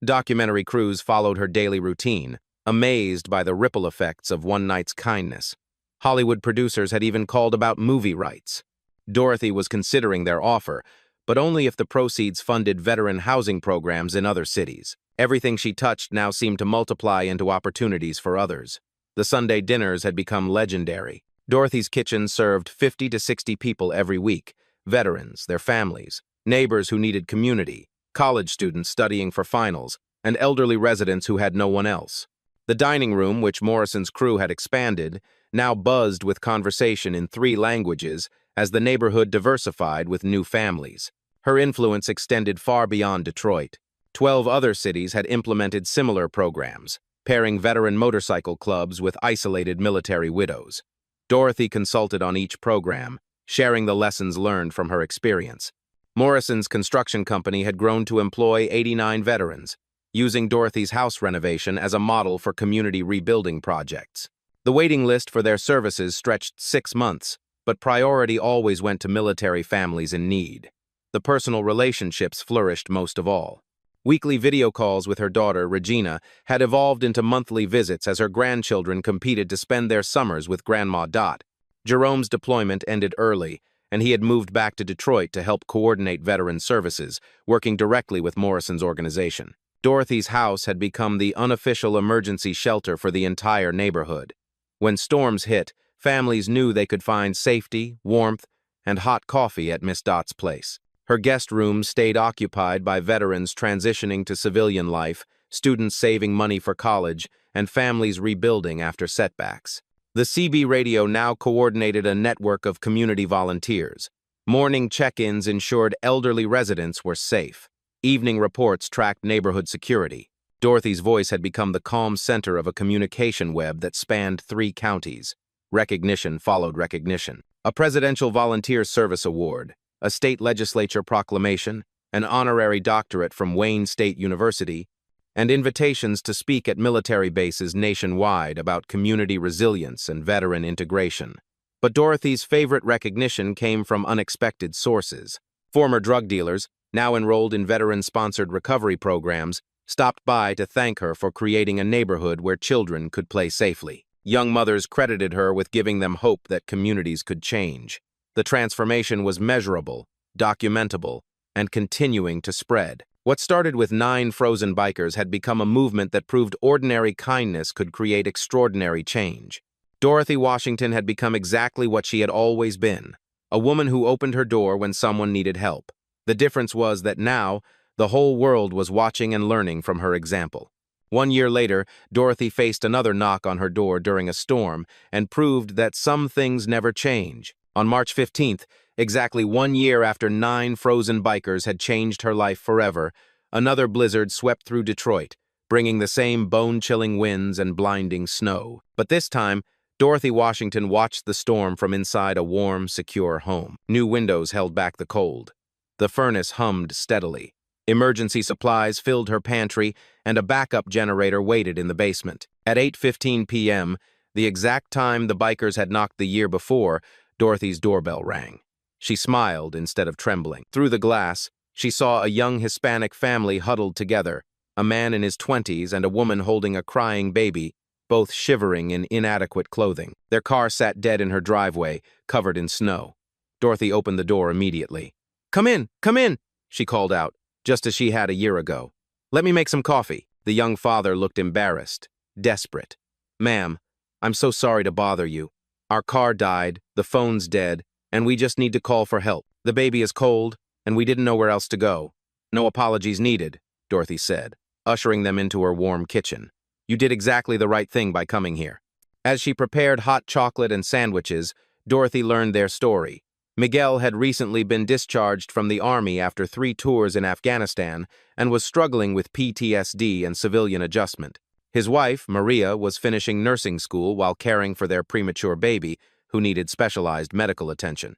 Speaker 1: Documentary crews followed her daily routine, amazed by the ripple effects of one night's kindness. Hollywood producers had even called about movie rights. Dorothy was considering their offer, but only if the proceeds funded veteran housing programs in other cities. Everything she touched now seemed to multiply into opportunities for others. The Sunday dinners had become legendary. Dorothy's kitchen served 50 to 60 people every week, veterans, their families, neighbors who needed community, college students studying for finals, and elderly residents who had no one else. The dining room, which Morrison's crew had expanded, now buzzed with conversation in 3 languages as the neighborhood diversified with new families. Her influence extended far beyond Detroit. 12 other cities had implemented similar programs, pairing veteran motorcycle clubs with isolated military widows. Dorothy consulted on each program, sharing the lessons learned from her experience. Morrison's construction company had grown to employ 89 veterans, using Dorothy's house renovation as a model for community rebuilding projects. The waiting list for their services stretched 6 months, but priority always went to military families in need. The personal relationships flourished most of all. Weekly video calls with her daughter, Regina, had evolved into monthly visits as her grandchildren competed to spend their summers with Grandma Dot. Jerome's deployment ended early, and he had moved back to Detroit to help coordinate veteran services, working directly with Morrison's organization. Dorothy's house had become the unofficial emergency shelter for the entire neighborhood. When storms hit, families knew they could find safety, warmth, and hot coffee at Miss Dot's place. Her guest room stayed occupied by veterans transitioning to civilian life, students saving money for college, and families rebuilding after setbacks. The CB radio now coordinated a network of community volunteers. Morning check-ins ensured elderly residents were safe. Evening reports tracked neighborhood security. Dorothy's voice had become the calm center of a communication web that spanned 3 counties. Recognition followed recognition. A Presidential Volunteer Service Award, a state legislature proclamation, an honorary doctorate from Wayne State University, and invitations to speak at military bases nationwide about community resilience and veteran integration. But Dorothy's favorite recognition came from unexpected sources. Former drug dealers, now enrolled in veteran-sponsored recovery programs, stopped by to thank her for creating a neighborhood where children could play safely. Young mothers credited her with giving them hope that communities could change. The transformation was measurable, documentable, and continuing to spread. What started with 9 frozen bikers had become a movement that proved ordinary kindness could create extraordinary change. Dorothy Washington had become exactly what she had always been, a woman who opened her door when someone needed help. The difference was that now, the whole world was watching and learning from her example. 1 year later, Dorothy faced another knock on her door during a storm and proved that some things never change. On March 15th, exactly 1 year after 9 frozen bikers had changed her life forever, another blizzard swept through Detroit, bringing the same bone-chilling winds and blinding snow. But this time, Dorothy Washington watched the storm from inside a warm, secure home. New windows held back the cold. The furnace hummed steadily. Emergency supplies filled her pantry, and a backup generator waited in the basement. At 8:15 p.m., the exact time the bikers had knocked the year before, Dorothy's doorbell rang. She smiled instead of trembling. Through the glass, she saw a young Hispanic family huddled together, a man in his 20s and a woman holding a crying baby, both shivering in inadequate clothing. Their car sat dead in her driveway, covered in snow. Dorothy opened the door immediately. Come in, she called out, just as she had a year ago. Let me make some coffee." The young father looked embarrassed, desperate. "Ma'am, I'm so sorry to bother you. Our car died, the phone's dead, and we just need to call for help. The baby is cold, and we didn't know where else to go." "No apologies needed," Dorothy said, ushering them into her warm kitchen. "You did exactly the right thing by coming here." As she prepared hot chocolate and sandwiches, Dorothy learned their story. Miguel had recently been discharged from the army after 3 tours in Afghanistan and was struggling with PTSD and civilian adjustment. His wife, Maria, was finishing nursing school while caring for their premature baby, who needed specialized medical attention.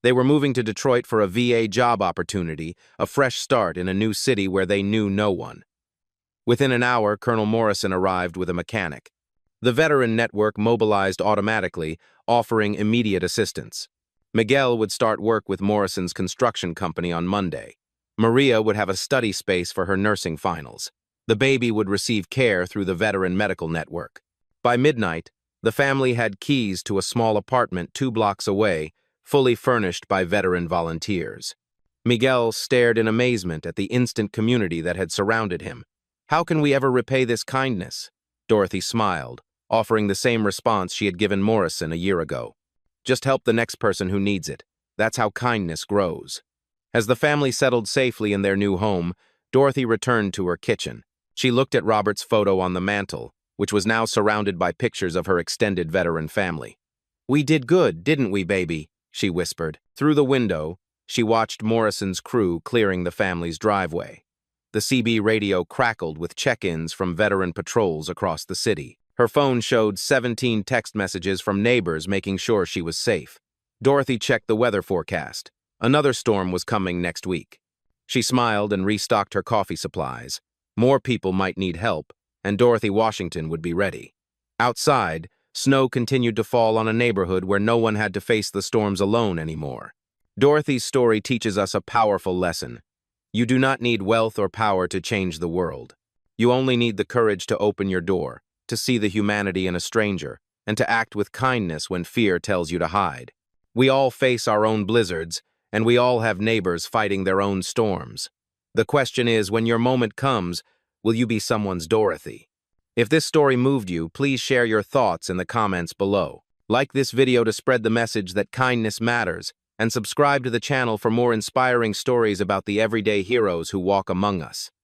Speaker 1: They were moving to Detroit for a VA job opportunity, a fresh start in a new city where they knew no one. Within an hour, Colonel Morrison arrived with a mechanic. The veteran network mobilized automatically, offering immediate assistance. Miguel would start work with Morrison's construction company on Monday. Maria would have a study space for her nursing finals. The baby would receive care through the veteran medical network. By midnight, the family had keys to a small apartment 2 blocks away, fully furnished by veteran volunteers. Miguel stared in amazement at the instant community that had surrounded him. "How can we ever repay this kindness?" Dorothy smiled, offering the same response she had given Morrison a year ago. "Just help the next person who needs it. That's how kindness grows." As the family settled safely in their new home, Dorothy returned to her kitchen. She looked at Robert's photo on the mantel, which was now surrounded by pictures of her extended veteran family. "We did good, didn't we, baby?" she whispered. Through the window, she watched Morrison's crew clearing the family's driveway. The CB radio crackled with check-ins from veteran patrols across the city. Her phone showed 17 text messages from neighbors making sure she was safe. Dorothy checked the weather forecast. Another storm was coming next week. She smiled and restocked her coffee supplies. More people might need help, and Dorothy Washington would be ready. Outside, snow continued to fall on a neighborhood where no one had to face the storms alone anymore. Dorothy's story teaches us a powerful lesson. You do not need wealth or power to change the world. You only need the courage to open your door, to see the humanity in a stranger, and to act with kindness when fear tells you to hide. We all face our own blizzards, and we all have neighbors fighting their own storms. The question is, when your moment comes, will you be someone's Dorothy? If this story moved you, please share your thoughts in the comments below. Like this video to spread the message that kindness matters, and subscribe to the channel for more inspiring stories about the everyday heroes who walk among us.